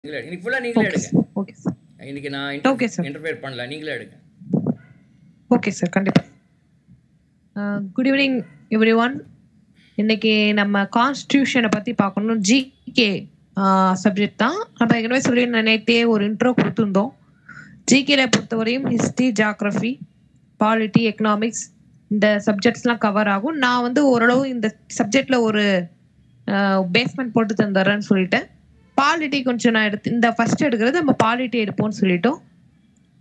இன்னைக்கு ஃபுல்லா நீங்களே எடுங்க. Okay sir. இன்னைக்கு நான் ஓகே சார். இன்டர்ஃபியர் பண்ணல, நீங்களே எடுங்க. ஓகே சார், கண்டிப்பா. Good evening every one. இன்னைக்கு நம்ம கான்ஸ்டியூஷனை பத்தி பார்க்கணும். ஜிகே சப்ஜெக்ட் தான். நம்ம ஏற்கனவே சொல்லி நேற்றே ஒரு இன்ட்ரோ கொடுத்துருந்தோம். ஜிகேல பொறுத்தவரையும் ஹிஸ்ட்ரி, ஜியாகிரபி, பாலிட்டி, எக்கனாமிக்ஸ் இந்த சப்ஜெக்ட்ஸ்லாம் கவர் ஆகும். நான் வந்து ஓரளவு இந்த சப்ஜெக்ட்ல ஒரு பேஸ்மெண்ட் போட்டு தந்துடுறேன்னு சொல்லிட்டேன். பாலிட்டி கொஞ்சம் நான் எடுத்து இந்த ஃபர்ஸ்ட் எடுக்கிறது நம்ம பாலிட்டி எடுப்போம்னு சொல்லிட்டோம்.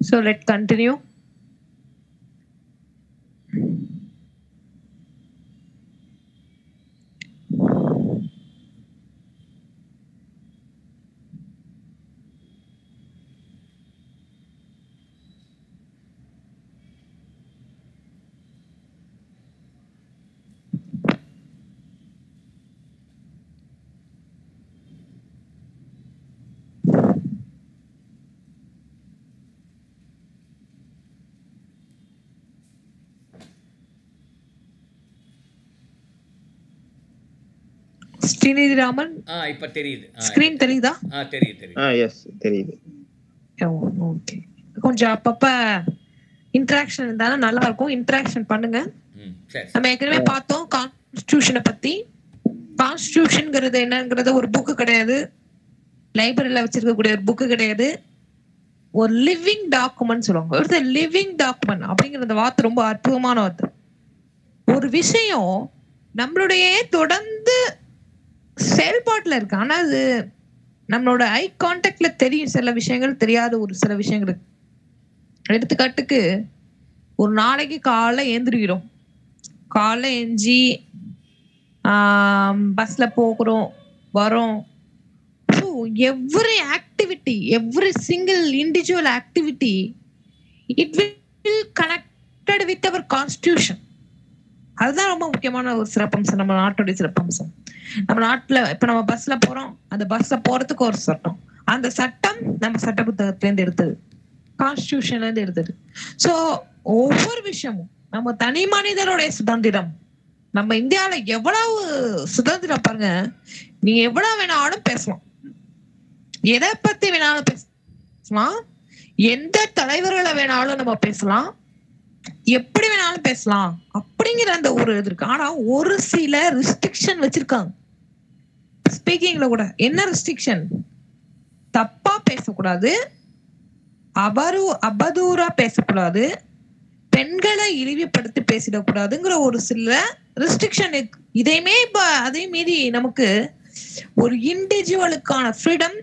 So let continue. Srinidhi Raman, இப்ப தெரியுது. ஸ்கிரீன் தெரியுதா? தெரியுது. எஸ் தெரியுது. ஓகே. கொஞ்சம் அப்பப்ப இன்டராக்ஷன் இருந்தாலும் நல்லா இருக்கும். இன்டராக்ஷன் பண்ணுங்க. நம்ம ஏற்கனவே பார்த்தோம் கான்ஸ்டிடியூஷனை பத்தி. கான்ஸ்டிடியூஷன்ங்கிறது என்னங்கிறது ஒரு புக்கு கிடையாது, லைப்ரரியில வச்சிருக்கக்கூடிய ஒரு புக்கு கிடையாது, ஒரு லிவிங் டாக்குமெண்ட் சொல்லுவாங்க. ஒரு லிவிங் டாக்குமெண்ட் அப்படிங்கிற அந்த வார்த்தை ரொம்ப அற்புதமான வார்த்தை. ஒரு விஷயம் நம்மளுடைய தொடர்ந்து செயல்பாட்டுல இருக்கு, ஆனா அது நம்மளோட ஐ கான்டாக்ட்ல தெரியும் சில விஷயங்கள், தெரியாத ஒரு சில விஷயங்களுக்கு. எடுத்துக்காட்டுக்கு ஒரு நாளைக்கு காலைல ஏந்திரிக்கிறோம், காலைல எஞ்சி பஸ்ல போகிறோம் வரோம். So every activity, every single individual activity it will connected with our constitution. அதுதான் ரொம்ப முக்கியமான ஒரு சிறப்பம்சம், நம்ம நாட்டுடைய சிறப்பம்சம். நம்ம நாட்டுல இப்ப நம்ம பஸ்ல போறோம், அந்த பஸ்ல போறதுக்கு ஒரு சட்டம், அந்த சட்டம் நம்ம சட்ட புத்தகத்துல இருந்து எடுத்தது, கான்ஸ்டிடியூஷன்ல இருந்து எடுத்தது. சோ ஒவ்வொரு விஷயமும் நம்ம தனி மனிதனுடைய சுதந்திரம். நம்ம இந்தியாவில எவ்வளவு சுதந்திரம் பாருங்க. நீங்க எவ்வளவு வேணாலும் பேசலாம், எதை பத்தி வேணாலும் பேசலாம், எந்த தலைவர்களை வேணாலும் நம்ம பேசலாம், எப்படி வேணாலும் பேசலாம் அப்படிங்கிற அந்த ஒரு இது இருக்கு. ஆனா ஒரு சில ரெஸ்ட்ரிக்ஷன் வச்சிருக்காங்க ஸ்பீக்கிங்ல கூட. என்ன ரெஸ்ட்ரிக்ஷன்? தப்பா பேசக்கூடாது, அவதூறா பேசக்கூடாது, பெண்களை இழிவுபடுத்தி பேசிடக்கூடாதுங்கிற ஒரு சில ரெஸ்ட்ரிக்ஷன். இதையுமே அதையும் மீறி நமக்கு ஒரு இண்டிவிஜுவலுக்கான ஃப்ரீடம்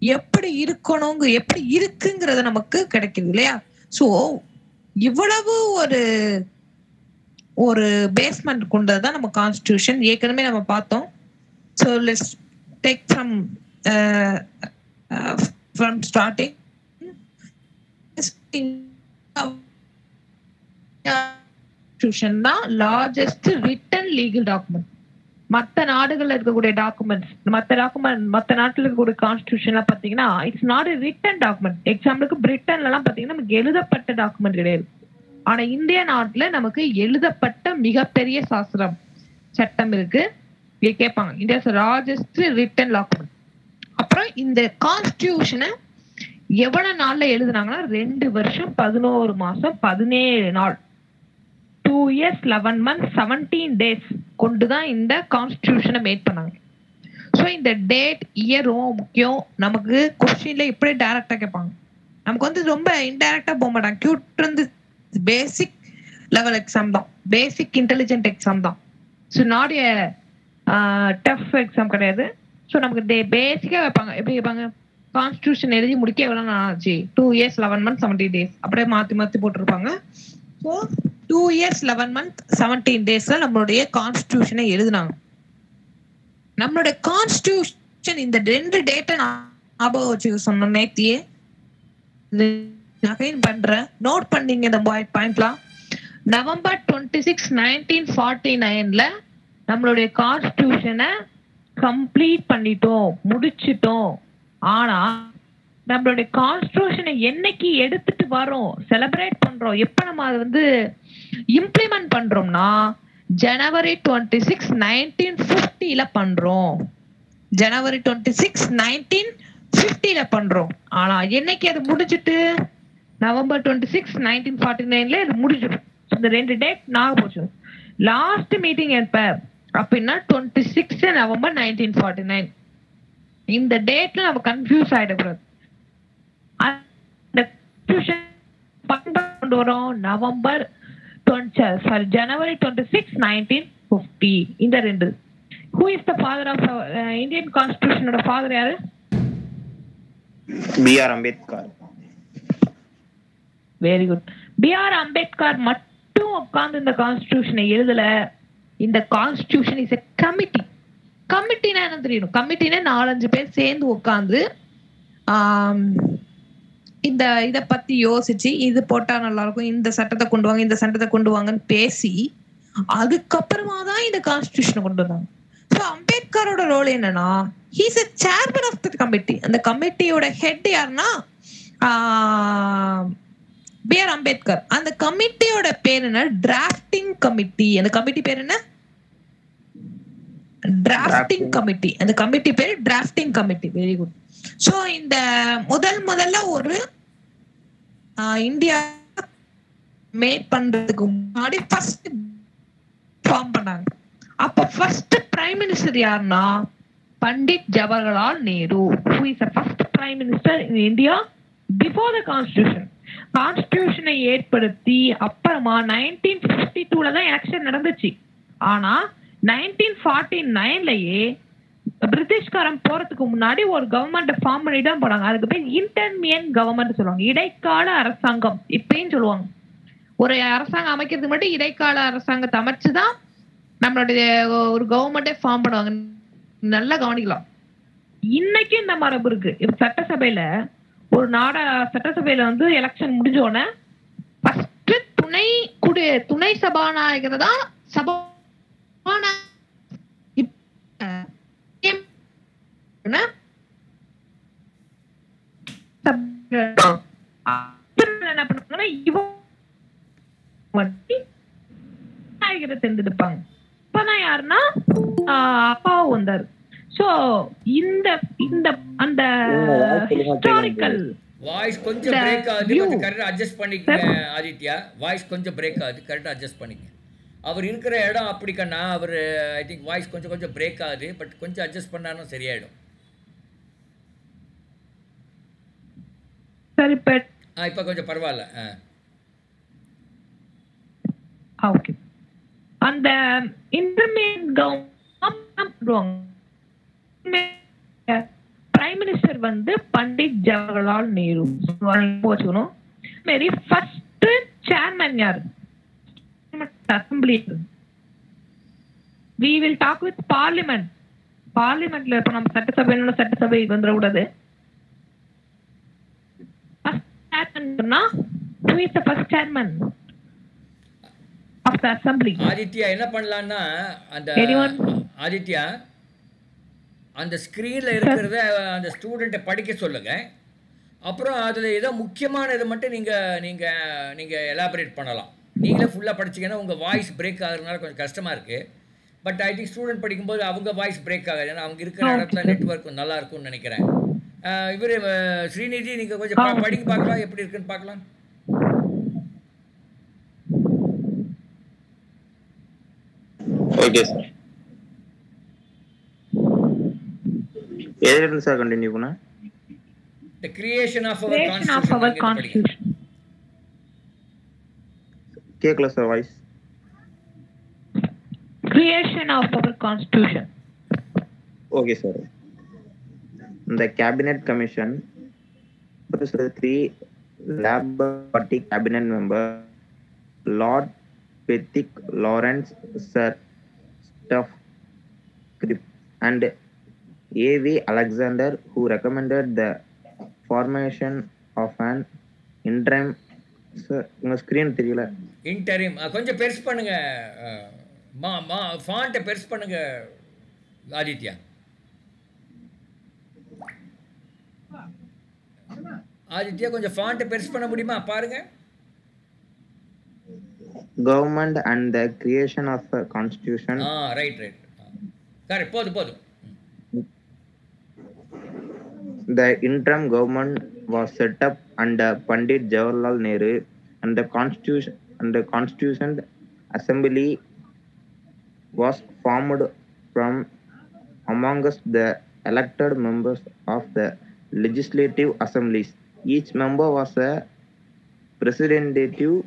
எப்படி இருக்கணும், எப்படி இருக்குங்கிறத நமக்கு கிடைக்குது இல்லையா? சோ இவ்வளவு ஒரு பேஸ்மெண்ட் கொண்டதுதான் நம்ம கான்ஸ்டிடியூஷன். ஏற்கனவே நம்ம பார்த்தோம். So let's take from starting. Constitution தான் லார்ஜஸ்ட் ரிட்டன் லீகல் டாக்குமெண்ட். மற்ற நாடுகள்ல இருக்கக்கூடிய டாக்குமெண்ட்ஸ், மற்ற நாட்டுல இருக்கக்கூடிய கான்ஸ்டிடியூஷன்லாம் பாத்தீங்கன்னா இட்ஸ் நாட் ரிட்டன் டாக்குமெண்ட். எக்ஸாம்பிளுக்கு பிரிட்டன்ல எல்லாம் பாத்தீங்கன்னா நமக்கு எழுதப்பட்ட டாக்குமெண்ட் கிடையாது. ஆனா இந்திய நாட்டுல நமக்கு எழுதப்பட்ட மிகப்பெரிய சாஸ்திரம் சட்டம் இருக்கு. கேட்பாங்க இந்தியாஸ் லார்ஜஸ்ட் ரிட்டன் டாக்குமெண்ட். அப்புறம் இந்த கான்ஸ்டிடியூஷனை எவ்வளவு நாள்ல எழுதுனாங்கன்னா 2 வருஷம் 11 மாசம் 17 நாள், 2 years 11 months 17 days கொண்டுதான் இந்த கான்ஸ்டிடியூஷனை மேட் பண்ணாங்க. ஸோ இந்த டேட் இயர் ரொம்ப முக்கியம். நமக்கு கொஸ்டின்ல இப்படியே டைரக்டா கேட்பாங்க, நமக்கு வந்து ரொம்ப இன்டைரக்டா போக மாட்டாங்க. கியூட் இருந்து பேசிக் லெவல் எக்ஸாம் தான், பேசிக் இன்டெலிஜென்ட் எக்ஸாம் தான். So not a tough exam கிடையாது. ஸோ நமக்கு பேசிக்கா வைப்பாங்க. எப்படி வைப்பாங்க? கான்ஸ்டிடியூஷன் எழுதி முடிக்க எவ்வளவு நாள் ஆச்சு? 2 years 11 months 17 days அப்படியே மாத்தி போட்டிருப்பாங்க. ஸோ 2 years 11 months 17 daysல நம்மளுடைய கான்ஸ்டிடியூஷனை எழுதினாங்க. நம்மளுடைய கான்ஸ்டிடியூஷன் இந்த 2 டேட்டை ஞாபகம் வச்சுக்க சொன்ன நேத்தியே பண்றேன், நோட் பண்ணீங்க இந்த பாயிண்ட்லாம். November 26, 1949ல நம்மளுடைய கான்ஸ்டிடியூஷனை கம்ப்ளீட் பண்ணிட்டோம், முடிச்சிட்டோம். ஆனா நம்மளுடைய கான்ஸ்டிடியூஷனை என்னைக்கு எடுத்துட்டு வரோம், செலிப்ரேட் பண்றோம், எப்ப நம்ம அதை வந்து இம்ப்ளிமெண்ட் பண்றோம்னா January 26, 1950ல பண்றோம். January 26, 1950 50ல பண்றோம். ஆனா என்னைக்கு அது முடிஞ்சிட்டு நவம்பர் 26 1949ல இது முடிஞ்சிடும். இந்த 2 டேட் நான் போச்சு. லாஸ்ட் மீட்டிங் எப்ப அப்படின்னா 26 நவம்பர் 1949. இந்த டேட்ல நம்ம கன்ஃபியூஸ் ஆயிடக்கூடாது. அந்த கன்ஃபியூஷன் கொண்டு வரோம் நவம்பர் ஜனவரி 26 1950. இந்த ரெண்டு. Who is the father of Indian Constitution? ஓட ஃபாதர் யாரு? B.R. Ambedkar. Very good. B.R. Ambedkar மட்டும் உட்கார்ந்து இந்த கான்ஸ்டிடியூஷனை எழுதல. இந்த கான்ஸ்டிடியூஷன் இஸ் எ கமிட்டி. கமிட்டினா என்ன தெரியும்? கமிட்டினா 4-5 பேர் சேர்ந்து உட்கார்ந்து இந்த இத பத்தி யோசிச்சு இது போட்டா நல்லா இருக்கும், இந்த சட்டத்தை கொண்டு வாங்க, இந்த சட்டத்தை கொண்டு வாங்கன்னு பேசி அதுக்கப்புறமா தான் இந்த கான்ஸ்டிடியூஷனை கொண்டு வந்தாங்க. ஸோ அம்பேத்கரோட ரோல் என்னன்னா, he's a chairman of the committee. அந்த கமிட்டியோட ஹெட் யாருன்னா B.R. அம்பேத்கர். அந்த கமிட்டியோட பேர் என்ன? Drafting committee. அந்த கமிட்டி பேர் என்ன? Drafting committee. அந்த கமிட்டி பேர் drafting committee. Very good. So இந்த முதல்ல ஒரு இந்தியா மேட் பண்றதுக்கு முன்னாடி ஃபர்ஸ்ட் ஃபார்ம் பண்ணாங்க. அப்ப ஃபர்ஸ்ட் பிரைம் மினிஸ்டர் யாருன்னா Pandit Jawaharlal Nehru. who is the first prime minister in India before the constitution. கான்ஸ்டிடியூஷனை ஏற்படுத்தி அப்புறமா 1952ல தான் எலெக்ஷன் நடந்துச்சு. ஆனா 1949லயே பிரிட்டிஷ்காரன் போறதுக்கு முன்னாடி ஒரு கவர்மெண்ட் ஃபார்ம் பண்ணி தான் போனாங்க. அதுக்கு பேர் இன்டர்மியன் கவர்மெண்ட் சொல்லுவாங்க, இடைக்கால அரசாங்கம் இப்பயும் சொல்லுவாங்க. ஒரு அரசாங்கம் அமைக்கிறதுக்கு மட்டும் இடைக்கால அரசாங்கத்தை அமைச்சுதான் நம்மளுடைய ஒரு கவர்மெண்டே ஃபார்ம் பண்ணுவாங்க. நல்லா கவனிக்கலாம். இன்னைக்கு இந்த மரபு இருக்கு. இப்ப சட்டசபையில ஒரு சட்டசபையில வந்து எலெக்ஷன் முடிஞ்ச உடனே ஃபர்ஸ்ட் துணை சபாநாயகர் தான் என்ன பண்ணுவாங்கன்னா தேர்ந்தெடுப்பாங்க. இப்பதான் யாருன்னா அப்பாவும் வந்தாரு. சோ இந்த அந்த ஹிஸ்டாரிக்கல் வாய்ஸ் கொஞ்சம் பிரேக் ஆகுது. கொஞ்சம் கரெக்டா அட்ஜஸ்ட் பண்ணிக்கங்க ஆதித்யா. வாய்ஸ் கொஞ்சம் பிரேக் ஆகுது, கரெக்டா அட்ஜஸ்ட் பண்ணிக்கங்க. அவர் இருக்கிற இடம் அப்படி கண்ணா. அவர் ஐ திங்க் வாய்ஸ் கொஞ்சம் பிரேக் ஆகுது. பட் கொஞ்சம் அட்ஜஸ்ட் பண்ணாலும் சரியாயிடும். சரி இப்ப கொஞ்சம் பரவாயில்ல. ஓகே. அந்த இன்டர்மியன் கவர்மெண்ட் பிரைம் மினிஸ்டர் வந்து பண்டிட் ஜவஹர்லால் நேரு. வச்சுக்கணும். மேரி ஃபர்ஸ்ட் சேர்மன் யாரு? Assembly. we will talk with parliament. பார்லிமெண்ட்ல இப்ப நம்ம சட்டசபை வந்துட கூடாது. who is the first chairman of the assembly? Aditya என்ன பண்ணலாம்னா, அந்த ஆதித்யா அந்த ஸ்கிரீன்ல இருக்கிறத அந்த ஸ்டூடெண்ட்டை படிக்க சொல்லுங்க. அப்புறம் அதில் ஏதோ முக்கியமான இதை மட்டும் நீங்கள் எலாபரேட் பண்ணலாம். நீங்களே ஃபுல்லாக படிச்சிங்கன்னா உங்கள் வாய்ஸ் பிரேக் ஆகுறதுனால கொஞ்சம் கஷ்டமாக இருக்குது. பட் ஐ திங்க் ஸ்டூடெண்ட் படிக்கும்போது அவங்க வாய்ஸ் பிரேக் ஆகாது. ஏன்னா அவங்க இருக்கிற இடத்துல நெட்வொர்க் நல்லா இருக்கும்னு நினைக்கிறேன். இவர் ஸ்ரீநிதி நீங்கள் கொஞ்சம் படிக்க பார்க்கலாம், எப்படி இருக்குன்னு பார்க்கலாம். Okay sir. எதிலிருந்து சார் கண்டினியூ பண்ண? The creation of our constitution. கேக்கல sir voice. Creation of our constitution. Okay sir. The cabinet commission was the 3 Labour Party cabinet member Lord Pethick, Lawrence, Sir Stuff and A.V. Alexander, who recommended the formation of an interim. உங்க screen தெரியல. Interim கொஞ்சம் பெருசு பண்ணுங்க. ஃபாண்ட்டை பெருசு பண்ணுங்க ஆதித்யா. ஆதித்யா கொஞ்சம் ஃபாண்ட்டை பெருசு பண்ண முடியுமா பாருங்க. Government and the creation of a constitution. Right correct. போதும். The interim government was set up under Pandit Jawaharlal Nehru, and the Constitution Assembly was formed from amongst the elected members of the legislative assemblies. Each member was a representative of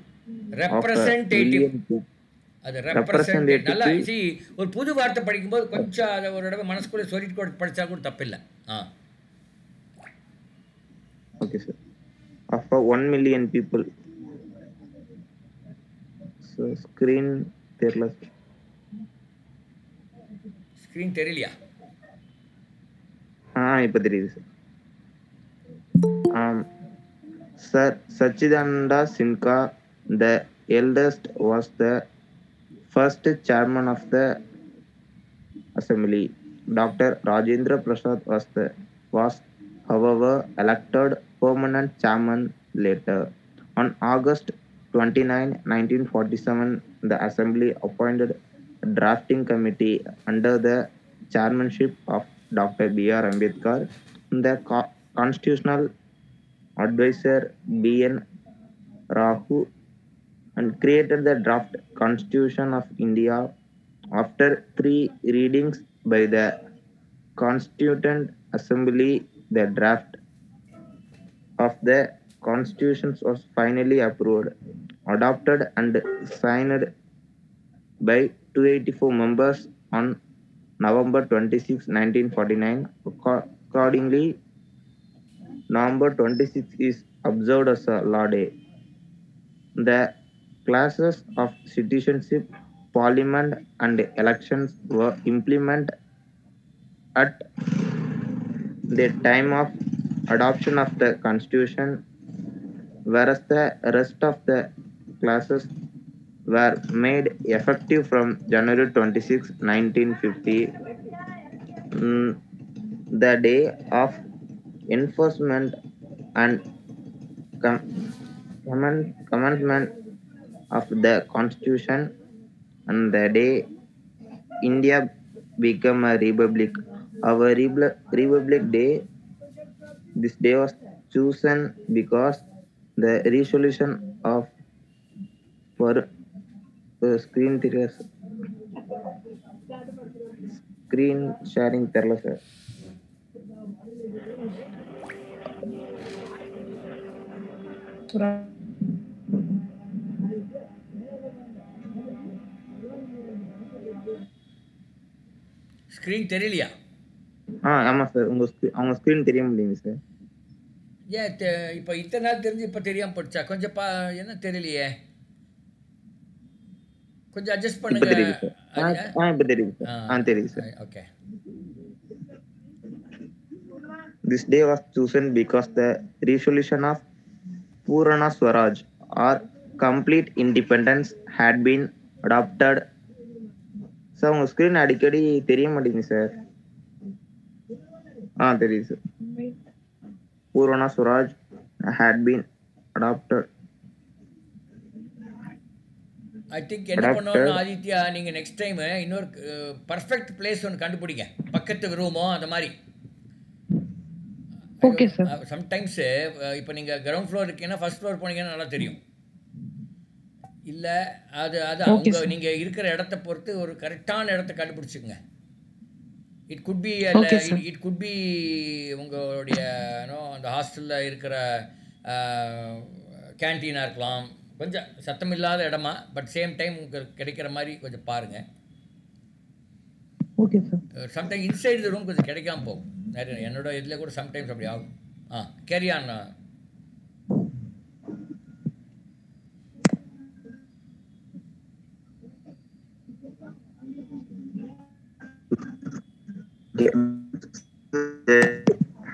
a representative. million people. அது representative. நல்லா Representative. see ஒரு புது வார்த்தை படிக்கும்போது கொஞ்சம் அதை ஒரு தடவை மனசுக்குள்ளே சொல்லிட்டு கூட படித்தா கூட தப்பில்லை. Okay, sir. Of 1 million people. So screen தெரியல. ஸ்க்ரீன் தெரியலையா? இப்ப தெரியுது sir. Sir Sachidananda Sinha, the eldest, was the first chairman of the assembly. Dr. Rajendra Prasad was however elected permanent chairman later. On August 29, 1947, the assembly appointed a drafting committee under the chairmanship of Dr. B.R. Ambedkar. The constitutional advisor B.N. Rahu and created the draft Constitution of India. After 3 readings by the Constituent Assembly, the draft of the Constitution was finally approved, adopted and signed by 284 members on November 26, 1949. Accordingly, November 26 is observed as a law day. The classes of citizenship, parliament and elections were implemented at the time of adoption of the Constitution, whereas the rest of the classes were made effective from January 26, 1950. The day of enforcement and commencement of the Constitution, and the day India became a republic. Our Republic Day, this day was chosen because the resolution of for screen sharing terla sir. Screen தெரியலையா? ஆமா sir, அவங்க screen தெரிய முடியுங்க sir. ஏன் இப்போ இத்தனை நாள் தெரிஞ்சு இப்போ தெரியாமல் போச்சா? கொஞ்சம் என்ன தெரியலையே, கொஞ்சம் அட்ஜஸ்ட் இப்ப பண்ணுங்க. தெரியுது சார். இப்ப தெரியுது சார். தெரியுது sir. Okay. This day was chosen because the resolution of Purana Swaraj or complete independence had been adopted. Sir உங்க ஸ்கிரீன் அடிக்கடி தெரிய மாட்டேங்குது சார். தெரியுது sir. Purana Swaraj had been adopted. I think என்ன பண்ணோம்னா ஆதித்யா, நீங்கள் நெக்ஸ்ட் டைம் இன்னொரு perfect place ஒன்று கண்டுபிடிங்க, பக்கத்து ரூமோ அந்த மாதிரி. Okay sir. சம்டைம்ஸ் இப்போ நீங்கள் கிரவுண்ட் ஃப்ளோர் இருக்கீங்கன்னா ஃபர்ஸ்ட் ஃப்ளோர் போனீங்கன்னா நல்லா தெரியும். இல்லை அவங்க நீங்கள் இருக்கிற இடத்த பொறுத்து ஒரு கரெக்டான இடத்த கண்டுபிடிச்சிக்கங்க. இட் குட் பி உங்களுடைய அந்த ஹாஸ்டலில் இருக்கிற கேன்டீனாக இருக்கலாம், கொஞ்சம் சத்தம் இல்லாத இடமா, பட் சேம் டைம் உங்களுக்கு கிடைக்கிற மாதிரி கொஞ்சம் பாருங்கள். Okay sir. Sometime inside the room கொஞ்சம் கிடைக்காம போகும். நிறைய என்னோட இதில் கூட சம்டைம்ஸ் அப்படி ஆகும். Carry on.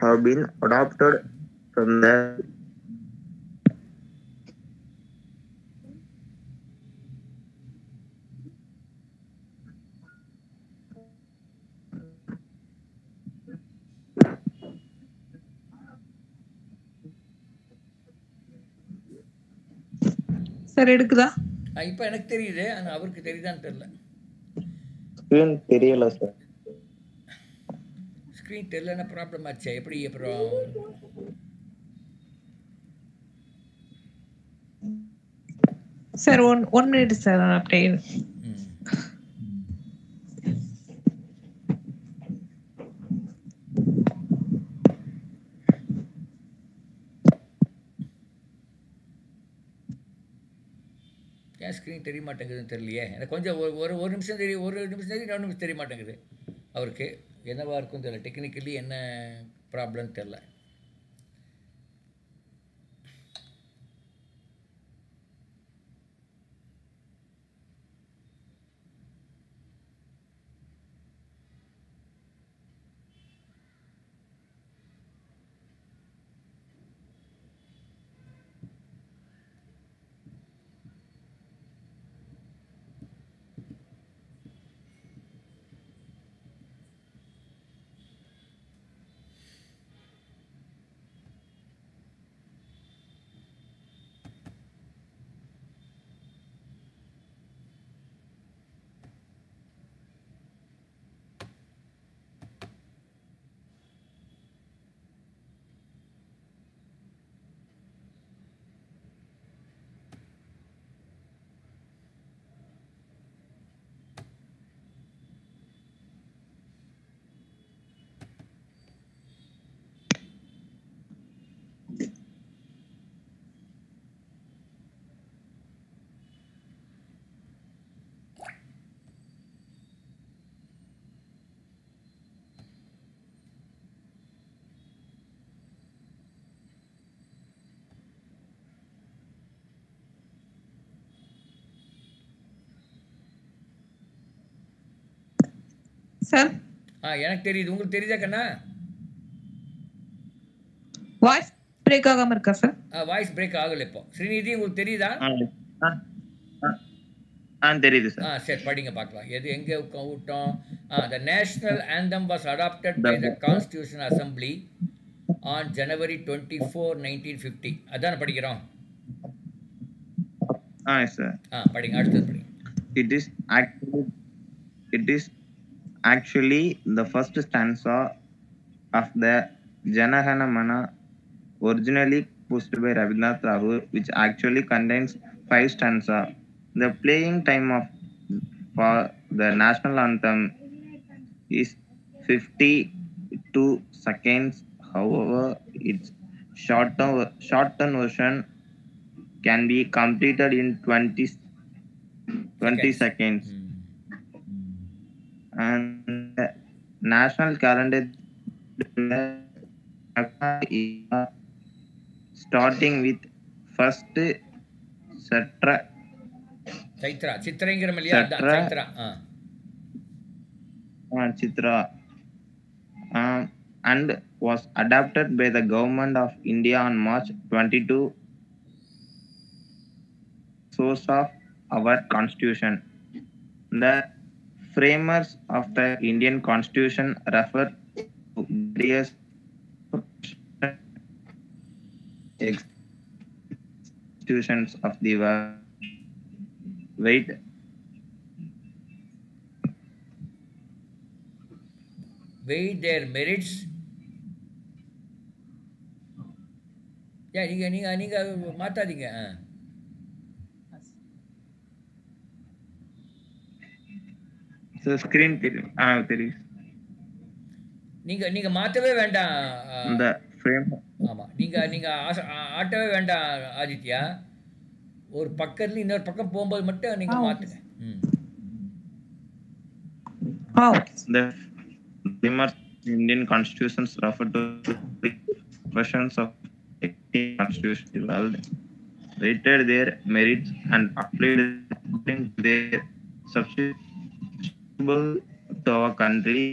Have been adopted from the sir எடுக்குதா? இப்போ எனக்கு தெரியுது, ஆனால் அவருக்கு தெரியுதான்னு தெரியல. ஸ்கிரீன் தெரியல சார். ஸ்க்ரீன் தெரியலன்னா ப்ராப்ளம் ஆச்சே எப்படி அப்புறம்? சார் ஒன் மினிட் சார் அப்படியே. ஏன் ஸ்க்ரீன் தெரிய மாட்டேங்குதுன்னு தெரியலையே. எனக்கு கொஞ்சம் ஒரு நிமிஷம் தெரியும், ஒரு நிமிஷம் தெரியும், 2 நிமிஷம் தெரிய மாட்டேங்குது அவருக்கு. என்னவா இருக்கும் தெரியல, டெக்னிக்கலி என்ன ப்ராப்ளம்னு தெரில. சார் எனக்கு தெரியுது. உங்களுக்கு தெரியுதா கண்ணா? வாய்ஸ் பிரேக் ஆகாம இருக்கா சார்? வாய்ஸ் பிரேக் ஆகல இப்போ. ஸ்ரீநிதி உங்களுக்கு தெரியுதா? தெரியுது சார். சரி படிங்க பார்க்கலாம். எது எங்கே விட்டோம்? The national anthem was adopted by the Constitutional Assembly on January 24, 1950. அதான் படிக்கிறோம். சார். படிங்க, அடுத்தது படிங்க. It is actually the first stanza of the Jana Gana Mana, originally pushed by Rabindranath Tagore, which actually contains 5 stanza. The playing time for the national anthem is 52 seconds. However, its shortened version can be completed in 20 seconds. And the national calendar starting with first சித்திரைங்கிற இல்லையா? Chitra and was adopted by the government of India on March 22, source of our constitution. The framers of the Indian Constitution refer to various institutions of the world. Weigh their merits. நீங்க மாத்தாதீங்க. Screen தெரியும். நீங்க மாத்தவே வேண்டாம். இந்த frame ஆமா, நீங்க ஆட்டவே வேண்டாம் ஆதித்யா. ஒரு பக்கத்துல இன்னொரு பக்கம் போகும்போது மட்டும் நீங்க மாத்துங்க. The framers Indian constitutions refer to versions of the constitution world, rated their merits and applied according to their substantial to our country.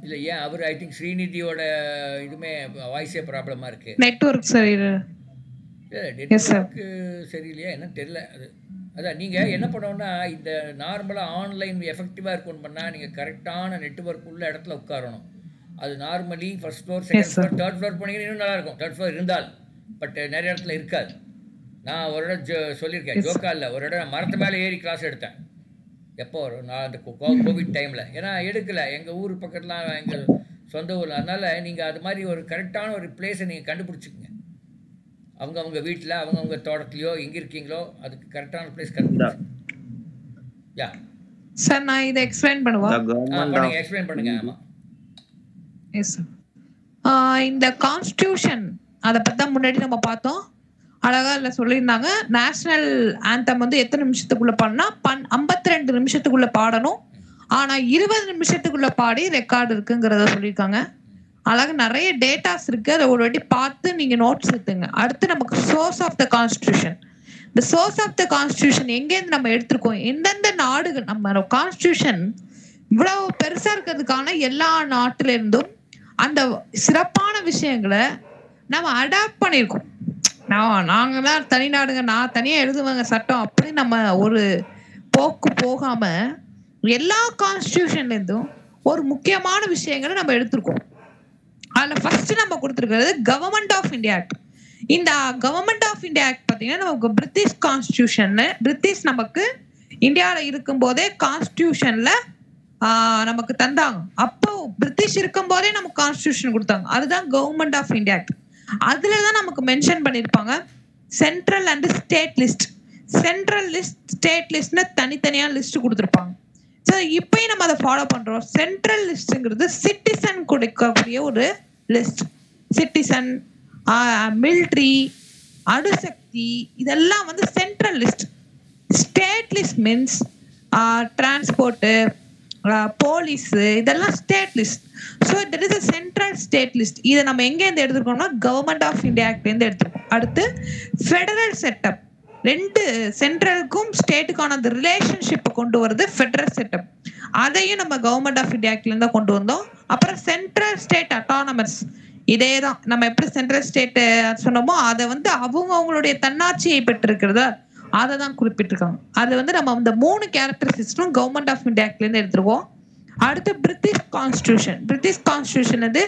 இல்ல ஏன் அவர் ஐ திங்க் ஸ்ரீநிதியோட இதுமே வாய்ஸே ப்ராப்ளமா இருக்கு. நெட்வொர்க் சரியில்லை. நெட்வொர்க்கு சரியில்லையா என்னன்னு தெரியல. அதான் நீங்கள் என்ன பண்ணோன்னா, இந்த நார்மலாக ஆன்லைன் எஃபெக்டிவாக இருக்குன்னு பண்ணால் நீங்கள் கரெக்டான நெட்வொர்க் உள்ள இடத்துல உட்காரணும். அது normally first floor, second floor, third floor போனீங்கன்னா இன்னும் நல்லாயிருக்கும். தேர்ட் ஃப்ளோர் இருந்தால், பட் நிறைய இடத்துல இருக்காது. நான் ஒரு இடம் சொல்லியிருக்கேன், ஜோக்கா இல்லை, ஒரு இடம் மரத்து மேலே ஏறி கிளாஸ் எடுத்தேன். எப்போ வரும்? நான் அந்த கோவிட் டைமில். ஏன்னா எடுக்கலை, எங்கள் ஊர் பக்கத்துலாம் எங்கள் சொந்த ஊரில். அதனால் நீங்கள் அது மாதிரி ஒரு கரெக்டான ஒரு பிளேஸை நீங்கள் கண்டுபிடிச்சிக்கங்க. அவங்க வீட்டில், அவங்க தோட்டத்துலையோ எங்கே இருக்கீங்களோ அதுக்கு கரெக்டான பிளேஸ் கண்டுபிடிச்சு. யா சார், நான் இதை எக்ஸ்பிளைன் பண்ணுவேன். எக்ஸ்பிளைன் பண்ணுங்க. ஆமாம். Yes sir. இந்த கான்ஸ்டியூஷன் அதை பற்றி முன்னாடி நம்ம பார்த்தோம். அழகா இல்லை சொல்லியிருந்தாங்க. நேஷனல் ஆந்தம் வந்து எத்தனை நிமிஷத்துக்குள்ள பாடினா 52 நிமிஷத்துக்குள்ள பாடணும். ஆனா 20 நிமிஷத்துக்குள்ள பாடி ரெக்கார்டு இருக்குங்கிறத சொல்லியிருக்காங்க. அழகா நிறைய டேட்டாஸ் இருக்கு. அதை ஒரு வாட்டி பார்த்து நீங்க நோட்ஸ் எடுத்துங்க. அடுத்து நமக்கு சோர்ஸ் ஆஃப் த கான்ஸ்டியூஷன். இந்த சோர்ஸ் ஆஃப் த கான்ஸ்டியூஷன் எங்கேருந்து நம்ம எடுத்திருக்கோம், எந்தெந்த நாடுகள் நம்ம கான்ஸ்டியூஷன் இவ்வளவு பெருசா இருக்கிறதுக்கான எல்லா நாட்டில இருந்தும் அந்த சிறப்பான விஷயங்களை நம்ம அடாப்ட் பண்ணியிருக்கோம். நாங்க தான் தனி நாடுங்க, நான் தனியா எழுதுவாங்க சட்டம் அப்படி நம்ம ஒரு போக்கு போகாம எல்லா கான்ஸ்டியூஷன்ல இருந்தும் ஒரு முக்கியமான விஷயங்களை நம்ம எடுத்திருக்கோம். அதுல ஃபர்ஸ்ட் நம்ம கொடுத்துருக்கிறது கவர்மெண்ட் ஆஃப் இந்தியா ஆக்ட். இந்த கவர்மெண்ட் ஆஃப் இந்தியா ஆக்ட் பாத்தீங்கன்னா நமக்கு பிரிட்டிஷ் கான்ஸ்டியூஷன், பிரிட்டிஷ் நமக்கு இந்தியாவில இருக்கும் போதே கான்ஸ்டியூஷன்ல நமக்கு தந்தாங்க. அப்போ பிரிட்டிஷ் இருக்கும் போதே நமக்கு கான்ஸ்டியூஷன் கொடுத்தாங்க. அதுதான் கவர்மெண்ட் ஆஃப் இந்தியா ஆக்ட். அதுலதான் நமக்கு மென்ஷன் பண்ணிருப்பாங்க central and state list. Central list, state லிஸ்ட்னு தனித்தனியா லிஸ்ட் கொடுத்துருப்பாங்க. ஸோ இப்பயும் நம்ம அதை ஃபாலோ பண்றோம். சென்ட்ரல் லிஸ்ட்ங்கிறது சிட்டிசன் கொடுக்கக்கூடிய ஒரு லிஸ்ட். சிட்டிசன், மிலிட்ரி, அணுசக்தி, இதெல்லாம் வந்து central list. State list means transport, police, இதெல்லாம் state list. So that is a central state list. இதை நம்ம எங்கேருந்து எடுத்துருக்கோம்னா கவர்மெண்ட் ஆஃப் இந்தியா ஆக்ட்லேருந்து எடுத்துருக்கோம். அடுத்து ஃபெடரல் செட்டப். 2 சென்ட்ரலுக்கும் ஸ்டேட்டுக்கான அந்த ரிலேஷன்ஷிப்பை கொண்டு வருது ஃபெடரல் செட்டப். அதையும் நம்ம கவர்மெண்ட் ஆஃப் இந்தியா ஆக்ட்லேருந்து தான் கொண்டு வந்தோம். அப்புறம் சென்ட்ரல் ஸ்டேட் அட்டானமஸ். இதே தான் நம்ம எப்படி சென்ட்ரல் ஸ்டேட் சொன்னோமோ அதை வந்து அவங்களுடைய தன்னாட்சியை பெற்றிருக்கிறதா அதை தான் குறிப்பிட்டிருக்காங்க. அது வந்து நம்ம இந்த 3 கேரக்டரிஸ்டிக்ஸும் கவர்மெண்ட் ஆஃப் இந்தியா ஆக்ட்லேருந்து எடுத்துருவோம். அடுத்து பிரிட்டிஷ் கான்ஸ்டியூஷன். பிரிட்டிஷ் கான்ஸ்டியூஷன் வந்து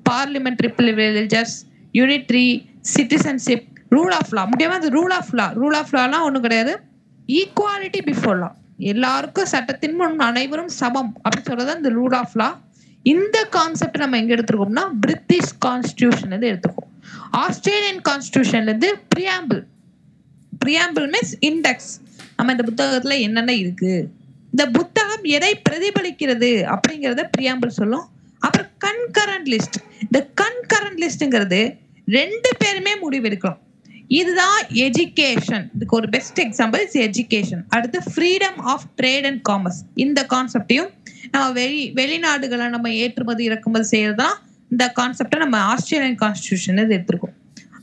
parliamentary privileges, unitary, citizenship, rule of law. முக்கியமாக அந்த rule of law. Rule of லாலாம் ஒன்றும் கிடையாது, ஈக்குவாலிட்டி பிஃபோர் லா. எல்லாருக்கும் சட்டத்தின் முன் அனைவரும் சமம் அப்படின்னு சொல்றது இந்த ரூல் ஆஃப் லா. இந்த கான்செப்ட் நம்ம எங்க எடுத்துருக்கோம்னா பிரிட்டிஷ் கான்ஸ்டியூஷன்ல இருந்து எடுத்துக்கோம். ஆஸ்திரேலியன் கான்ஸ்டியூஷன்ல இருந்து பிரியாம்பிள். Preamble means index. நம்ம இந்த புத்தகத்துல என்னென்ன இருக்கு, இந்த புத்தகம் எதை பிரதிபலிக்கிறது அப்படிங்கறத பிரியாம்பிள் சொல்லும். அப்புறம் கன்கரண்ட் லிஸ்ட். இந்த கன்கரண்ட் லிஸ்ட்ங்கிறது 2 பேருமே முடிவெடுக்கலாம். இதுதான் எஜுகேஷன். இதுக்கு ஒரு பெஸ்ட் எக்ஸாம்பிள் இஸ் எஜுகேஷன். அடுத்து freedom of trade and commerce. இந்த கான்செப்டையும் நம்ம வெளிநாடுகளை நம்ம ஏற்றுமதி இறக்குமதி செய்யறதுதான் இந்த கான்செப்டை நம்ம ஆஸ்திரேலியன் கான்ஸ்டியூஷன் எடுத்திருக்கோம்.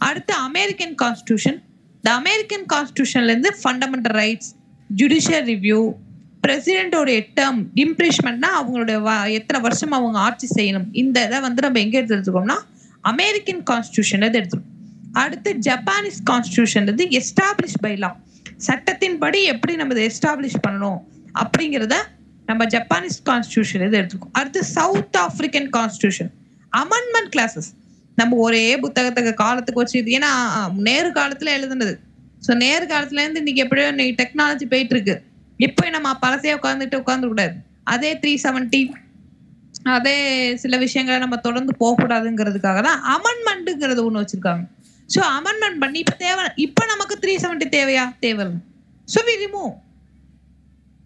அடுத்து அமெரிக்கன் கான்ஸ்டியூஷன். இந்த அமெரிக்கன் கான்ஸ்டியூஷன்ல இருந்து ஃபண்டமெண்டல் ரைட்ஸ், ஜுடிஷியல் ரிவ்யூ, பிரசிடென்டோடைய டேர்ம், இம்ப்ரீஷ்மெண்ட்னா அவங்களுடைய எத்தனை வருஷம் அவங்க ஆட்சி செய்யணும், இந்த இதை வந்து நம்ம எங்க எடுத்துருக்கோம்னா அமெரிக்கன் கான்ஸ்டியூஷன் எடுத்துருக்கோம். அடுத்து Japanese constitution establish by law. சட்டத்தின்படி எப்படி நம்ம இதை எஸ்டாப்ளிஷ் பண்ணணும் அப்படிங்கிறத நம்ம ஜப்பானீஸ் கான்ஸ்டியூஷன் எடுத்துருக்கோம். அடுத்து south African constitution. Amendment classes நம்ம ஒரே புத்தகத்துக்கு காலத்துக்கு வச்சு, ஏன்னா நேரு காலத்துல எழுதுனது. ஸோ நேரு காலத்துல இருந்து இன்னைக்கு எப்படியோ டெக்னாலஜி போயிட்டு இருக்கு. இப்போ நம்ம பழசையா உட்கார்ந்துட கூடாது. அதே 370 அதே சில விஷயங்களை நம்ம தொடர்ந்து போகக்கூடாதுங்கிறதுக்காக தான் அமெண்ட்மெண்ட்ங்கிறது ஒண்ணு வச்சிருக்காங்க. ஸோ அமெண்ட்மெண்ட் பண்ணி இப்போ தேவை, இப்போ நமக்கு 370 தேவையா? தேவையில்ல. So we remove.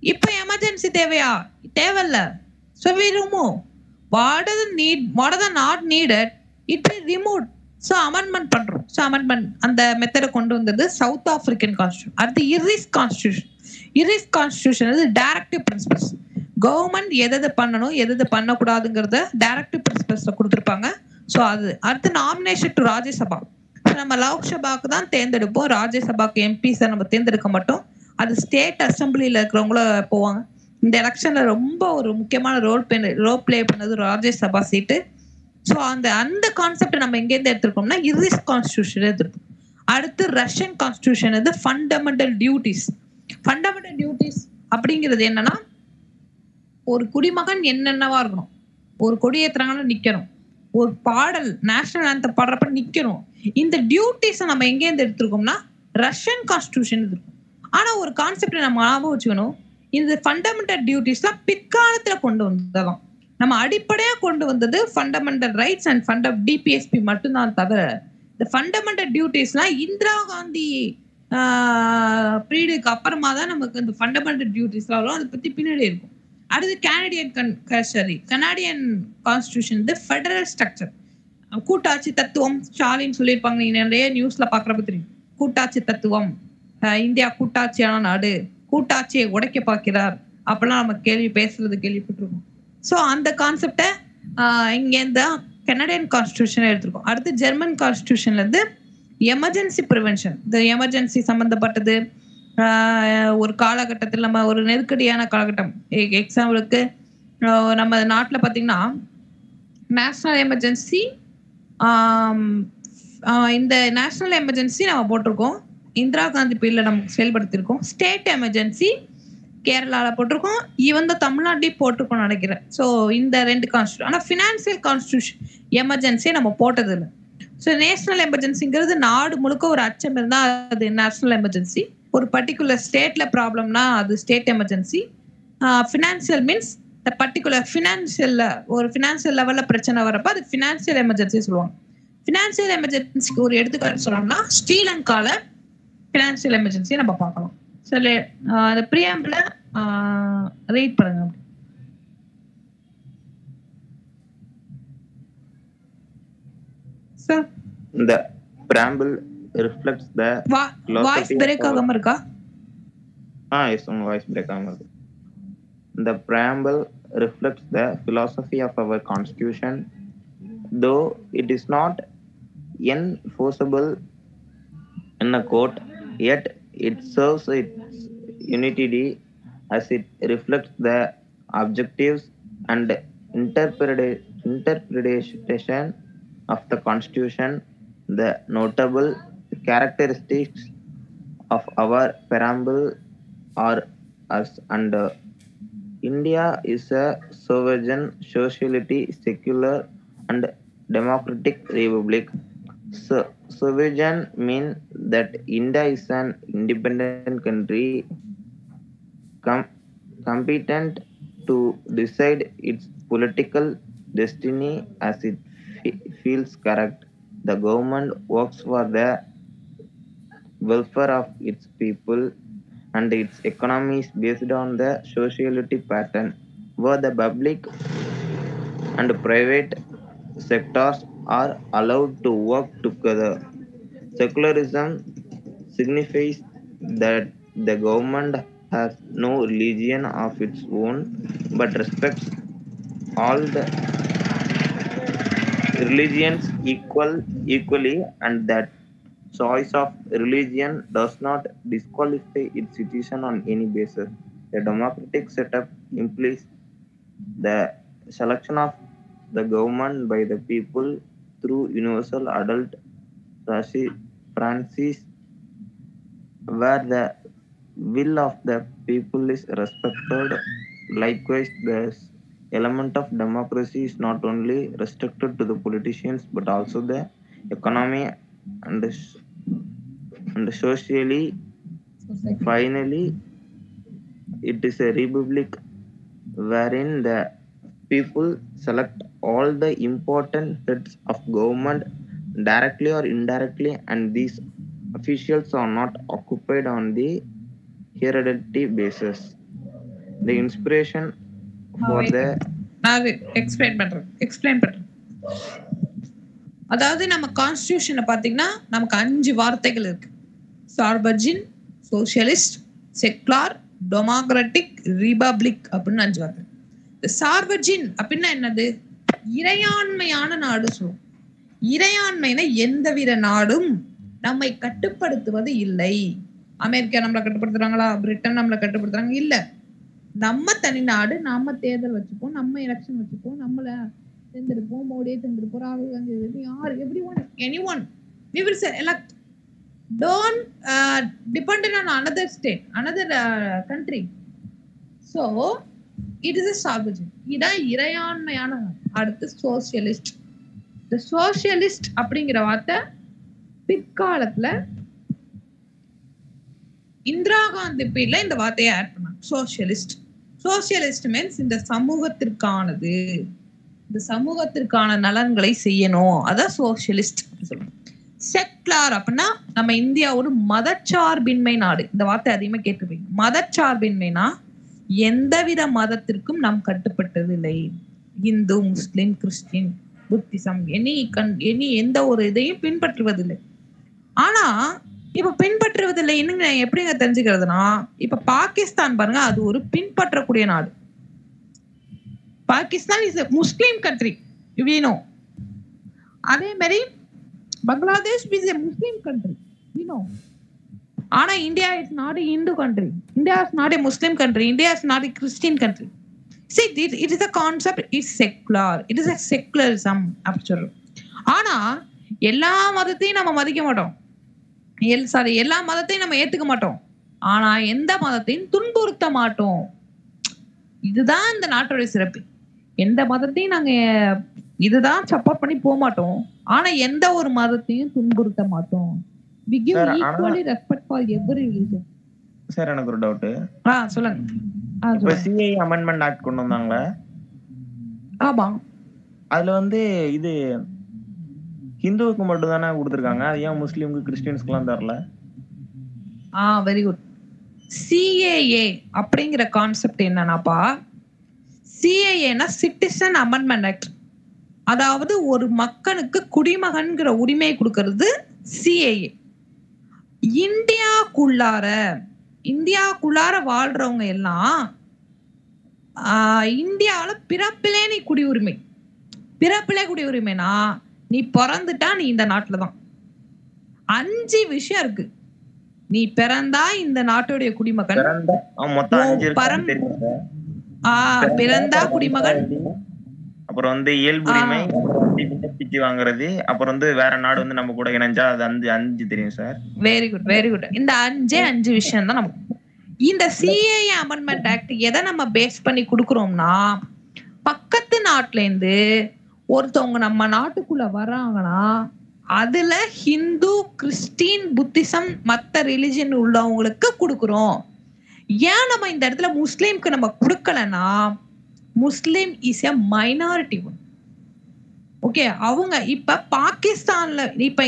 இப்போ எமர்ஜென்சி தேவையா? தேவையில்ல. So we remove. What is need, what is not needed, it be remove. So amendment பண்றோம். ஸோ அமெண்ட்மெண்ட் அந்த மெத்தடை கொண்டு வந்தது சவுத் ஆப்பிரிக்கன் கான்ஸ்டியூஷன். அடுத்து Irish constitution. Irish constitution directive principles. Government எதை பண்ணணும் எதை பண்ணக்கூடாதுங்கிறத டைரக்டிவ் பிரின்சிபல்ஸ்ல கொடுத்துருப்பாங்க. ஸோ அது அடுத்து நாமினேஷன் டு ராஜ்யசபா. நம்ம லோக்சபாக்கு தான் தேர்ந்தெடுப்போம், ராஜ்யசபாக்கு எம்பிஸை நம்ம தேர்ந்தெடுக்க மாட்டோம். அது ஸ்டேட் அசம்பிளியில இருக்கிறவங்கள போவாங்க. இந்த எலெக்ஷன்ல ரொம்ப ஒரு முக்கியமான ரோல் பிளே பண்ணது ராஜ்யசபா சீட்டு. ஸோ அந்த கான்செப்ட் நம்ம எங்கேருந்து எடுத்திருக்கோம்னா இரிஷ் கான்ஸ்டியூஷன் எடுத்திருக்கோம். அடுத்து Russian constitution fundamental duties. Fundamental duties அப்படிங்கிறது என்னன்னா ஒரு குடிமகன் என்னென்னவா இருக்கணும், ஒரு கொடி ஏத்துறாங்கன்னா நிக்கணும், ஒரு பாடல் நேஷனல் ஆந்தம் பாடுறப்ப நிக்கணும். இந்த டியூட்டிஸை நம்ம எங்கேருந்து எடுத்திருக்கோம்னா ரஷ்யன் கான்ஸ்டிடியூஷன் இருக்கும். ஆனா ஒரு கான்செப்ட் நம்ம ஞாபகம் வச்சுக்கணும், இந்த ஃபண்டமெண்டல் டியூட்டிஸ்லாம் பிற்காலத்துல கொண்டு வந்ததாம். நம்ம அடிப்படையா கொண்டு வந்தது ஃபண்டமெண்டல் ரைட்ஸ் அண்ட் டிபிஎஸ்பி மட்டும்தான் தவிர இந்த ஃபண்டமெண்டல் டியூட்டிஸ்லாம் இந்திரா காந்தி பீரியடுக்கு அப்புறமா தான் நமக்கு இந்த ஃபண்டமெண்டல் டியூட்டிஸ்லாம் வரும். அதை பத்தி பின்னாடி இருக்கும். அடுத்து கனாடியன் கான்ஸ்டிடியூஷன் வந்து ஃபெடரல் ஸ்ட்ரக்சர், கூட்டாட்சி தத்துவம். ஸ்டாலின் சொல்லியிருப்பாங்க, நீங்க நிறைய நியூஸ்ல பாக்குறப்ப தெரியும். கூட்டாட்சி தத்துவம், இந்தியா கூட்டாட்சியான நாடு, கூட்டாட்சியை உடைக்க பார்க்கிறார் அப்பெல்லாம் நம்ம கேள்விப்பட்டிருக்கோம். ஸோ அந்த கான்செப்டை இங்கேருந்து கனடியன் கான்ஸ்டிடியூஷன் எடுத்திருக்கோம். அடுத்து ஜெர்மன் கான்ஸ்டிடியூஷன்ல இருந்து எமர்ஜென்சி ப்ரிவென்ஷன், இந்த எமர்ஜென்சி சம்பந்தப்பட்டது. ஒரு காலகட்டத்தில் நம்ம ஒரு நெருக்கடியான காலகட்டம், எக்ஸாம்பிளுக்கு நம்ம நாட்டில் பார்த்தீங்கன்னா நேஷனல் எமர்ஜென்சி, இந்த நேஷனல் எமர்ஜென்சி நம்ம போட்டிருக்கோம், இந்திரா காந்தி பீரியட்ல நம்ம செயல்படுத்தியிருக்கோம். ஸ்டேட் எமர்ஜென்சி கேரளால போட்டிருக்கோம், ஈவன் தான் தமிழ்நாட்டையும் போட்டிருக்கோம்னு நினைக்கிறேன். ஸோ இந்த 2 கான்ஸ்டியூஷன். ஆனால் ஃபினான்சியல் கான்ஸ்டியூஷன் எமர்ஜென்சியை நம்ம போட்டது இல்லை. ஸோ நேஷனல் எமர்ஜென்சிங்கிறது நாடு முழுக்க ஒரு அச்சம் இருந்தால் அது நேஷனல் எமர்ஜென்சி. ஒரு பர்டிகுலர் ஸ்டேட்ல ப்ராப்ளம்னா அது state emergency. Financial means the particular ஃபினான்சியல்ல ஒரு ஃபினான்சியல் லெவல்ல பிரச்சனை வரப்ப அது ஃபினான்சியல் எமர்ஜென்சி சொல்லுவாங்க. ஃபினான்சியல் எமர்ஜென்சிக்கு ஒரு எடுத்துக்காட்டு சொல்லணும்னா ஸ்ரீலங்கால ஃபினான்சியல் எமர்ஜென்சி நம்ம பார்க்கலாம். சில அந்த பிரியாம்பிள ரீட் பண்ணுங்க. Sir The preamble reflects the voice break ஆகாம இருக்கா? Yes, உங்க வாய்ஸ் பிரேக் ஆகாம இருக்கு. The preamble reflects the philosophy of our constitution, though it is not enforceable in a court, yet it serves its unity as it reflects the objectives and interpretation of the constitution. The notable characteristics of our preamble are as under: India is a sovereign, sociality, secular and democratic republic. Sovereign means that India is an independent country competent to decide its political destiny as it feels correct. The government works for the welfare of its people and its economy is based on the sociality pattern where the public and private sectors are allowed to work together. Secularism signifies that the government has no religion of its own but respects all the religions equally, and that choice of religion does not disqualify its citizen on any basis. A democratic setup implies the selection of the government by the people through universal adult franchise, where the will of the people is respected. Likewise, the element of democracy is not only restricted to the politicians but also the economy and socially. Finally, it is a republic wherein the people select all the important heads of government directly or indirectly, and these officials are not occupied on the hereditary basis. The inspiration for the explain பண்றேன். அதாவது நம்ம கான்ஸ்டிடியூஷனை பாத்தீங்கன்னா நமக்கு 5 வார்த்தைகள் இருக்கு. சார்பஜின், socialist, secular, democratic, republic அப்படின்னு 5 வார்த்தை. சார்பஜின் அப்படின்னா என்னது? இறையாண்மையான நாடு சொல்லுவோம். இறையாண்மைனா எந்தவித நாடும் நம்மை கட்டுப்படுத்துவது இல்லை. அமெரிக்கா நம்மளை கட்டுப்படுத்துறாங்களா? பிரிட்டன் நம்மளை கட்டுப்படுத்துறாங்க? இல்ல. நம்ம தனி நாடு, நம்ம தேர்தல் வச்சுப்போம், நம்ம எலெக்ஷன் வச்சுப்போம், நம்மள தேர்ந்தெடுப்போம், மோடியை தேர்ந்தெடுப்போம், ராகுல் காந்தி, யார், anyone we will elect. Don't depend on another state, another country. So it is a sovereign. இதான் இறையாண்மையான நாடு. அடுத்து சோசியலிஸ்ட். இந்த சோசியலிஸ்ட் அப்படிங்கிற வார்த்தை பிற்காலத்துல இந்திரா காந்தி பீரியட்ல இந்த வார்த்தையை ஆட் பண்ணாங்க. சோசியலிஸ்ட். சோசியலிஸ்ட் மீன்ஸ் இந்த சமூகத்திற்கானது, இந்த சமூகத்திற்கான நலன்களை செய்யணும், அதான் சோசியலிஸ்ட் சொல்லுவோம். செக்குலர் அப்படின்னா நம்ம இந்தியா ஒரு மதச்சார்பின்மை நாடு. இந்த வார்த்தை அதிகமா கேட்டிருப்பீங்க. மதச்சார்பின்மைனா எந்தவித மதத்திற்கும் நாம் கட்டுப்பட்டது இல்லை. இந்து, முஸ்லிம், கிறிஸ்டின், புத்திசம் எனி எந்த ஒரு இதையும் பின்பற்றுவதில்லை. ஆனா இப்ப பின்பற்றுவதில்லை இன்னும் எப்படிங்க தெரிஞ்சுக்கிறதுனா, இப்ப பாகிஸ்தான் பாருங்க, அது ஒரு பின்பற்றக்கூடிய நாடு. Pakistan is Muslim country, you know. அதே மாதிரி Bangladesh is a Muslim country, you know. ஆனா India is not a Hindu country. India is not a Muslim country. India is not a Christian country. See, it is a concept. It's secular. It is a secularism அப்படி சொல்றோம். ஆனா எல்லா மதத்தையும் நம்ம மதிக்க மாட்டோம். எல்லா மதத்தையும் நம்ம ஏத்துக்க மாட்டோம். ஆனா எந்த மதத்தையும் துன்புறுத்த மாட்டோம். இதுதான் இந்த நாட்டோட சிறப்பு. எந்த மதத்தையும் நாங்க இதுதான் சப்போர்ட் பண்ணி போக மாட்டோம். ஆனா எந்த ஒரு மதத்தையும் துன்புறுத்த மாட்டோம். We give equally respect for every religion. Sir எனக்கு ஒரு டவுட். சொல்லுங்க. இப்ப சிஏ அமெண்ட்மென்ட் ஆக்ட் கொண்டு வந்தாங்களே. ஆமா. அதுல வந்து இது ஹிந்துவுக்கு மட்டும் தானே கொடுத்திருக்காங்க. அது ஏன் முஸ்லிம்க்கு கிறிஸ்டியன்ஸ்க்குலாம் தரல? Very good. சிஏஏ அப்படிங்கிற கான்செப்ட் என்னன்னாப்பா, சிஏஏனா சிட்டிசன் அமெண்ட்மென்ட் ஆக்ட். அதாவது ஒரு மக்களுக்கு குடிமகன்கிற உரிமையை கொடுக்கிறது சிஏஏ. இந்தியாக்குள்ளார வாழ்றவங்க எல்லாம் இந்தியாவில பிறப்பிலே நீ குடியுரிமை. பிறப்பிலே குடியுரிமைனா நீ பிறந்துட்டா நீ இந்த நாட்டுலதான். 5 விஷயம் இருக்கு. நீ பிறந்தா இந்த நாட்டுடைய குடிமகன். பிறந்தா குடிமகன். அப்புறம் வந்து இயல்புரிமை, விண்ணப்பிச்சு வாங்குறது, அப்புறம் வந்து வேற நாடு வந்து நம்ம கூட இணைஞ்சா அது 5 தெரியும் sir. Very good, very good. இந்த 5 விஷயம் தான் நமக்கு. இந்த சிஏஏ அமெண்ட்மென்ட் ஆக்ட் எதை நம்ம பேஸ் பண்ணி கொடுக்குறோம்னா, பக்கத்து நாட்டுல இருந்து ஒருத்தவங்க நம்ம நாட்டுக்குள்ள வர்றாங்கன்னா அதுல ஹிந்து, கிறிஸ்டின், புத்திசம், மத்த ரிலிஜன் உள்ளவங்களுக்கு கொடுக்குறோம். ஏன் நம்ம இந்த இடத்துல முஸ்லீம்க்கு நம்ம கொடுக்கலன்னா, முஸ்லிம் இஸ் எ மைனாரிட்டி. ஓகே, அவங்க இப்ப பாகிஸ்தான்ல இப்ப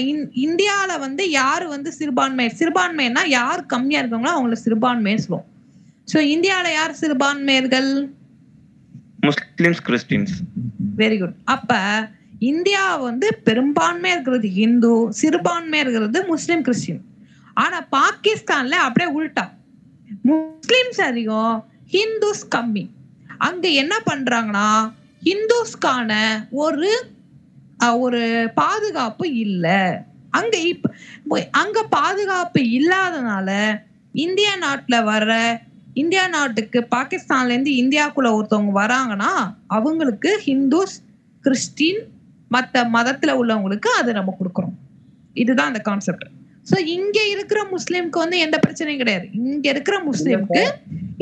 இந்தியால வந்து யாரு வந்து சிறுபான்மைனா யார் கம்மியா இருக்காங்களோ அவங்கள சிறுபான்மை சொல்லுவோம். சோ இந்தியால யார் சிறுபான்மையர்கள்? Muslims, Christians. Very good. அப்ப இந்தியா வந்து பெரும்பான்மையா இருக்கிறது ஹிந்து, சிறுபான்மையா இருக்கிறது முஸ்லிம், கிறிஸ்டின். ஆனா பாகிஸ்தான்ல அப்படியே உல்டா, முஸ்லிம்ஸ் அதிகம், ஹிந்துஸ் கம்மி. அங்க என்ன பண்றாங்கன்னா, ஹிந்துஸ்கான ஒரு பாதுகாப்பு இல்ல. அங்க பாதுகாப்பு இல்லாதனால இந்தியா நாட்டுக்கு பாகிஸ்தான்ல இருந்து இந்தியாக்குள்ள ஒருத்தவங்க வராங்கன்னா அவங்களுக்கு ஹிந்துஸ், கிறிஸ்டின், மத்த மதத்துல உள்ளவங்களுக்கு அது நம்ம கொடுக்கறோம். இதுதான் அந்த கான்செப்ட். சோ இங்க இருக்கிற முஸ்லிம்க்கு வந்து எந்த பிரச்சனையும் கிடையாது. இங்க இருக்கிற முஸ்லிம்க்கு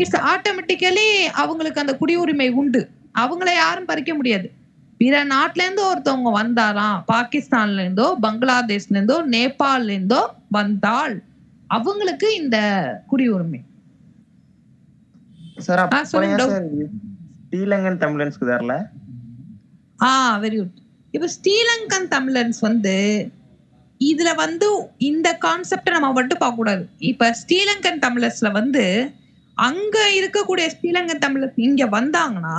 இட்ஸ் ஆட்டோமேட்டிக்கலி அவங்களுக்கு அந்த குடியுரிமை உண்டு. அவங்கள யாரும் பறிக்க முடியாது. பிற நாட்டுல இருந்து ஒருத்தவங்க வந்தாலாம், பாகிஸ்தான்ல இருந்தோ, பங்களாதேஷ்ல இருந்தோ, நேபாள்ல இருந்தோ வந்தால் அவங்களுக்கு இந்த குடியுரிமை. ஸ்ரீலங்கன் தமிழன்ஸ்க்கு தரல. Very good. இப்ப ஸ்ரீலங்கன் தமிழன்ஸ் வந்து இதுல வந்து இந்த கான்செப்ட நம்ம மட்டும் பார்க்க கூடாது. இப்ப ஸ்ரீலங்கன் தமிழர்ஸ்ல வந்து அங்க இருக்கக்கூடிய ஸ்ரீலங்கன் தமிழர் இங்க வந்தாங்கன்னா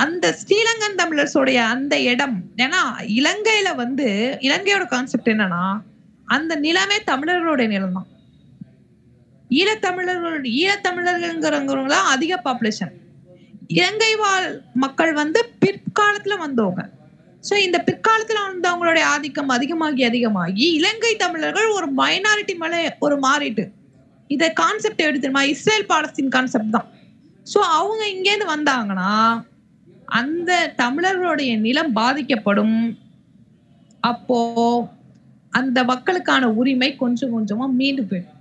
அந்த ஸ்ரீலங்கன் தமிழர்ஸோடைய அந்த இடம், ஏன்னா இலங்கையில வந்து இலங்கையோட கான்செப்ட் என்னன்னா அந்த நிலமே தமிழர்களுடைய நிலம் தான். ஈழத்தமிழர்கள்ங்கிறவங்க தான் அதிக பாப்புலேஷன். இலங்கை வாழ் மக்கள் வந்து பிற்காலத்துல வந்தவங்க. சோ இந்த பிற்காலத்துல வந்தவங்களுடைய ஆதிக்கம் அதிகமாகி இலங்கை தமிழர்கள் ஒரு மைனாரிட்டி மேல ஒரு மாறிட்டு இத கான்செப்ட் எடுத்துமா இஸ்ரேல் பாலஸ்தீன் கான்செப்ட் தான். சோ அவங்க இங்க இருந்து வந்தாங்கன்னா அந்த தமிழர்களுடைய நிலம் பாதிக்கப்படும். அப்போ அந்த மக்களுக்கான உரிமை கொஞ்சம் கொஞ்சமா மீண்டு போயிடும்.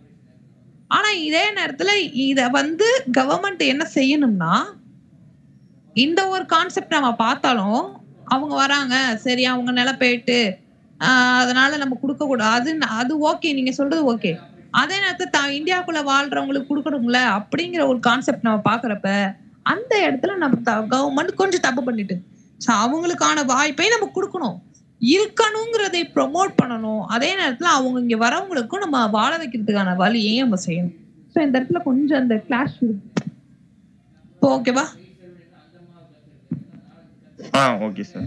ஆனா இதே நேரத்துல இத வந்து கவர்மெண்ட் என்ன செய்யணும்னா, இந்த ஒரு கான்செப்ட் நம்ம பார்த்தாலும் அவங்க வராங்க, சரி அவங்க நிலப்பேட்டு அதனால நம்ம கொடுக்க கூடாது, அது ஓகே, நீங்க சொல்றது ஓகே. அதே நேரத்துல இந்தியாவுக்குள்ள வாழ்றவங்களுக்கு கொடுக்கணும்ல அப்படிங்கிற ஒரு கான்செப்ட் நம்ம பாக்குறப்ப அந்த இடத்துல நம்ம கவர்மெண்ட் கொஞ்சம் தப்பு பண்ணிட்டு, அவங்களுக்கான வாய்ப்பை நம்ம கொடுக்கணும், இருக்கணுங்கிறதை ப்ரொமோட் பண்ணணும். அதே நேரத்துல அவங்க இங்க வரவங்களுக்கும் நம்ம வாழ வைக்கிறதுக்கான வழியையும் நம்ம செய்யணும். ஸோ இந்த இடத்துல கொஞ்சம் அந்த கிளாஷ் இருக்கு. ஓகேவா? Okay sir.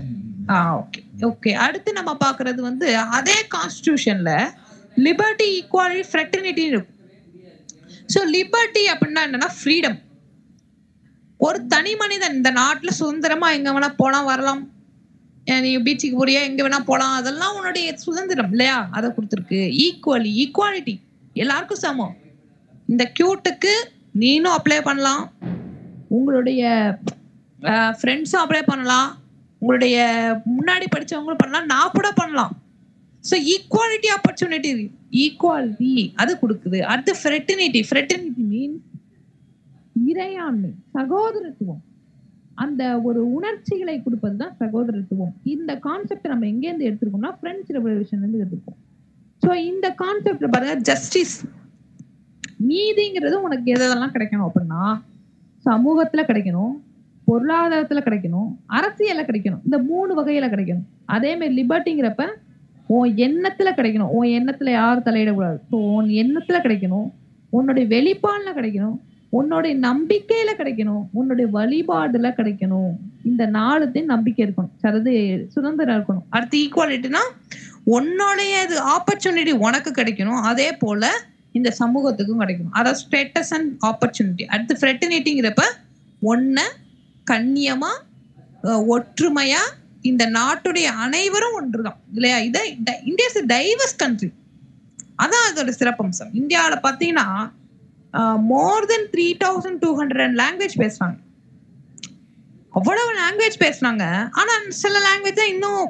Okay okay. அடுத்து நம்ம பாக்குறது வந்து அதே கான்ஸ்டிடியூஷன்ல லிபர்ட்டி, ஈக்குவாலிட்டி, ஃப்ரெட்டர்னிட்டி இருக்கும். ஸோ லிபர்ட்டி அப்படின்னா என்னன்னா ஃப்ரீடம். ஒரு தனி மனிதன் இந்த நாட்டுல சுதந்திரமா எங்க வேணா போனா வரலாம், நீ பீச்சுக்கு போறியா எங்க வேணா போலாம், அதெல்லாம் உன்னுடைய சுதந்திரம் இல்லையா, அதை கொடுத்துருக்கு. ஈக்குவாலிட்டி, எல்லாருக்கும் சமம். இந்த கியூட்டுக்கு நீனும் அப்ளை பண்ணலாம், உங்களுடைய ஃப்ரெண்ட்ஸும் அப்ளை பண்ணலாம், உங்களுடைய முன்னாடி படிச்சவங்களும் பண்ணலாம், நான் கூட பண்ணலாம். ஸோ ஈக்குவாலிட்டி, ஆப்பர்ச்சுனிட்டி, ஈக்குவாலிட்டி அது கொடுக்குது. அடுத்து ஃப்ரெட்டர்னிட்டி மீன் இறையாண்மை, சகோதரத்துவம். அந்த ஒரு உணர்ச்சிகளை கொடுப்பது தான் சகோதரத்துவம். இந்த கான்செப்ட் நம்ம எங்கேருந்து எடுத்துருக்கோம்னா பிரெஞ்சு ரெவல்யூஷன்ல இருந்து எடுத்துருக்கோம். ஸோ இந்த கான்செப்ட்ல பாருங்க, ஜஸ்டிஸ், நீதிங்கிறது உனக்கு எதெல்லாம் கிடைக்கணும் அப்படின்னா சமூகத்துல கிடைக்கணும், பொருளாதாரத்துல கிடைக்கணும், அரசியல்ல கிடைக்கணும். இந்த 3 வகையில கிடைக்கணும். அதே மாதிரி லிபர்ட்டிங்கிறப்ப உன் எண்ணத்துல கிடைக்கணும், உன் எண்ணத்துல யாரும் தலையிடக்கூடாது. ஸோ உன் எண்ணத்துல கிடைக்கணும், உன்னுடைய வெளிப்பாடுல கிடைக்கணும், உன்னுடைய நம்பிக்கையில கிடைக்கணும், உன்னுடைய வழிபாடுல கிடைக்கணும். இந்த 4 நம்பிக்கை இருக்கணும், அதாவது சுதந்திரம் இருக்கணும். அடுத்து ஈக்குவாலிட்டினா உன்னுடைய ஆப்பர்ச்சுனிட்டி உனக்கு கிடைக்கணும், அதே போல இந்த சமூகத்துக்கும் கிடைக்கணும். அதாவது ஸ்டேட்டஸ் அண்ட் ஆப்பர்ச்சுனிட்டி. அடுத்து ஃப்ரெட்டர்னிட்டிங்கிறப்ப ஒன்ன கண்ணியமா ஒற்றுமையா இந்த நாட்டுடைய அனைவரும் ஒன்றுதான் இல்லையா. இந்தியா இஸ் டைவர்ஸ் கண்ட்ரி, அதான் அதோட சிறப்பம்சம். இந்தியாவில பாத்தீங்கன்னா மோர் தென் 3200 லாங்குவேஜ் பேசுறாங்க. அவ்வளவு லாங்குவேஜ் பேசுறாங்க. ஆனா சில லாங்குவேஜ் தான் இன்னும்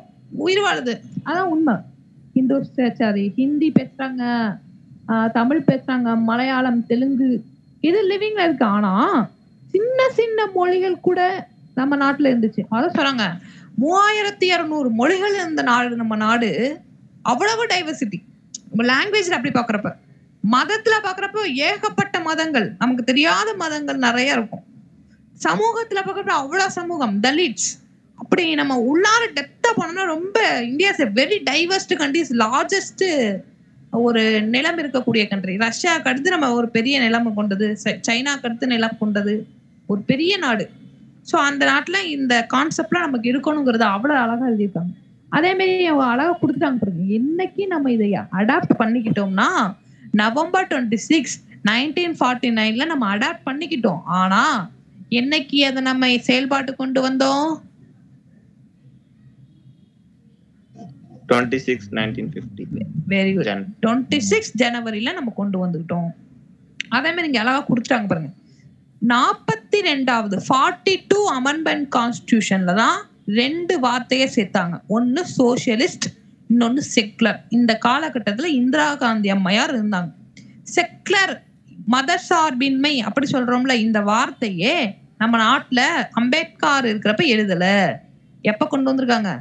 உயிர் வாழுது, அதான் உண்மை. ஹிந்தி பேசுறாங்க, தமிழ் பேசுறாங்க, மலையாளம், தெலுங்கு, இது லிவிங்ல இருக்கு. ஆனா சின்ன சின்ன மொழிகள் கூட நம்ம நாட்டுல இருந்துச்சு. அதான் சொல்றாங்க 3200 மொழிகள் இருந்த நாடு நம்ம நாடு. அவ்வளவு டைவர்சிட்டி. லாங்குவேஜ்ல அப்படி பாக்குறப்ப, மதத்துல பாக்குறப்ப ஏகப்பட்ட மதங்கள், நமக்கு தெரியாத மதங்கள் நிறைய இருக்கும். சமூகத்துல பாக்குறப்ப அவ்வளவு சமூகம், தலிட்ஸ், அப்படி நம்ம உள்ளார டெப்தா போனோம்னா ரொம்ப India is very divorced country, largest ஒரு நிலம் இருக்கக்கூடிய கண்ட்ரி. ரஷ்யாவுக்கு அடுத்து நம்ம ஒரு பெரிய நிலம் கொண்டது, சைனாக்கு அடுத்து நிலம் கொண்டது ஒரு பெரிய நாடு. ஸோ அந்த நாட்டுல இந்த கான்செப்ட்லாம் நமக்கு இருக்கணுங்கிறத அவ்வளவு அழகா எழுதியிருக்காங்க. அதே மாதிரி அவங்க அழகா கொடுத்துட்டாங்க பாருங்க. என்னைக்கு நம்ம இதை அடாப்ட் பண்ணிக்கிட்டோம்னா நவம்பர் 26, 1949 நம்ம அடாப்ட் பண்ணிக்கிட்டோம். ஆனா என்னைக்கு அதை நம்ம செயல்பாட்டு கொண்டு வந்தோம்? 26, 1950. Very good. 26 ஜனவரியில நம்ம கொண்டு வந்துக்கிட்டோம். அதே மாதிரி இங்க அழகா கொடுத்துட்டாங்க பாருங்க. 42வது 42 அமெண்ட்மெண்ட் கான்ஸ்டிடியூஷன்ல தான் 2 வார்த்தையை சேர்த்தாங்க. ஒன்னு சோசியலிஸ்ட், இன்னொன்னு செக்குலர். இந்த காலகட்டத்துல இந்திரா காந்தி அம்மையார் இருந்தாங்க. செக்குலர், மதசார்பின்மை அப்படி சொல்றோம்ல, இந்த வார்த்தையே நம்ம நாட்டுல அம்பேத்கர் இருக்கிறப்ப எழுதல. எப்ப கொண்டு வந்திருக்காங்க?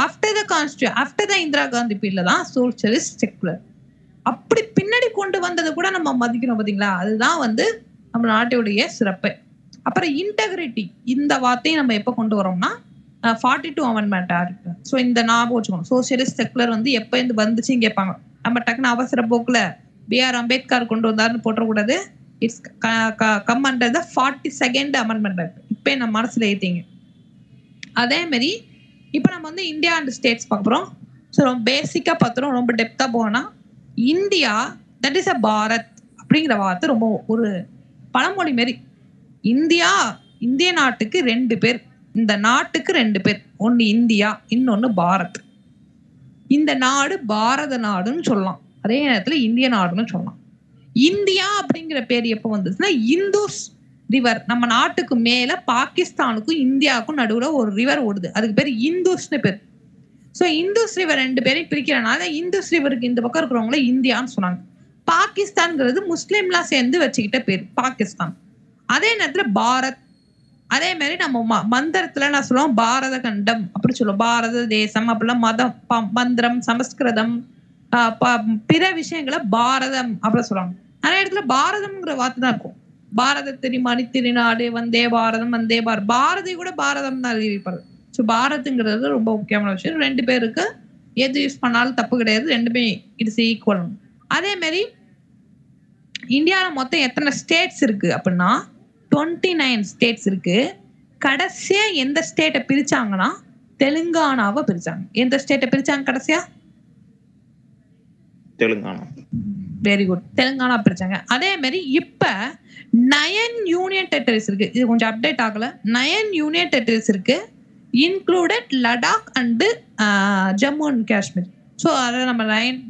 ஆஃப்டர் த இந்திரா காந்தி பீரியட்ல தான் சோசியலிஸ்ட், செக்குலர். அப்படி பின்னாடி கொண்டு வந்தது கூட நம்ம மதிக்கணும் பாத்தீங்களா. அதுதான் நம்ம நாட்டுடைய சிறப்பு. அப்புறம் இன்டெகிரிட்டி, இந்த வார்த்தையை நம்ம எப்ப கொண்டு வரோம்னா 42 அமெண்ட்மெண்ட் ஆக்ட். ஸோ இந்த ஞாபகம் வச்சுக்கணும். சோசியலிஸ்ட், செக்குலர் எப்ப இருந்து வந்துச்சுன்னு கேட்பாங்க. நம்ம டக்குன்னு அவசர போக்குல B.R. அம்பேத்கர் கொண்டு வந்தாருன்னு போட்டக்கூடாது. It's come under the 42nd amendment act. இப்ப நம்ம மனசுல ஏத்தீங்க. அதே மாதிரி இப்ப நம்ம இந்தியா அண்ட் ஸ்டேட்ஸ் பார்க்குறோம். ஸோ ரொம்ப பேசிக்கா பார்த்துறோம். ரொம்ப டெப்தா போனா India, that is a Bharat அப்படிங்கிற வார்த்தை ரொம்ப ஒரு பழமொழி மாரி. இந்தியா, இந்திய நாட்டுக்கு 2 பேர், இந்த நாட்டுக்கு 2 பேர். ஒன்னு இந்தியா, இன்னொன்னு பாரத். இந்த நாடு பாரத நாடுன்னு சொல்லலாம், அதே நேரத்துல இந்திய நாடுன்னு சொல்லலாம். இந்தியா அப்படிங்கிற பேர் எப்ப வந்துச்சுன்னா இந்துஸ் ரிவர், நம்ம நாட்டுக்கு மேல பாகிஸ்தானுக்கும் இந்தியாவுக்கும் நடுவுல ஒரு ரிவர் ஓடுது, அதுக்கு பேர் இந்துஸ்னு பேர். சோ இந்துஸ் ரிவர் 2 பேரையும் பிரிக்கிறனால இந்துஸ் ரிவருக்கு இந்த பக்கம் இருக்கிறவங்கள இந்தியான்னு சொன்னாங்க. பாகிஸ்தான்ங்கிறது முஸ்லீம்லாம் சேர்ந்து வச்சுக்கிட்ட பேர் பாகிஸ்தான். அதே நேரத்துல பாரத், அதே மாதிரி நம்ம மந்திரத்துல நான் சொல்லுவோம் பாரத கண்டம் அப்படி சொல்லுவோம், பாரத தேசம் அப்படிலாம் மதம் மந்திரம் சமஸ்கிருதம் பிற விஷயங்களை பாரதம் அப்படி சொல்லுவாங்க. நிறைய இடத்துல பாரதம்ங்கிற வார்த்தை தான் இருக்கும். பாரத திருமணி திருநாடு வந்தே பாரதம் வந்தே பாரதி கூட பாரதம் தான் எழுதியிருப்பாரு. ஸோ பாரத்ங்கிறது ரொம்ப முக்கியமான விஷயம். 2 பேருக்கு எது யூஸ் பண்ணாலும் தப்பு கிடையாது, ரெண்டுமே இட்ஸ் ஈக்குவல். அதே மாதிரி இந்தியாவில் மொத்தம் எத்தனை ஸ்டேட்ஸ் இருக்கு அப்படின்னா 29 ஸ்டேட்ஸ் இருக்கு. கடைசியா எந்த ஸ்டேட்டை பிரிச்சாங்கன்னா தெலுங்கானாவை பிரிச்சாங்க. எந்த ஸ்டேட்டை பிரிச்சாங்க கடைசியா? தெலுங்கானா. வெரி குட், தெலுங்கானா பிரிச்சாங்க. அதே மாதிரி இப்ப 9 யூனியன் டெரிட்டரிஸ் இருக்கு. இது கொஞ்சம் அப்டேட் ஆகல. 9 யூனியன் டெரிட்டரிஸ் இருக்கு, included Ladakh and Jammu and Kashmir. So அதை நம்ம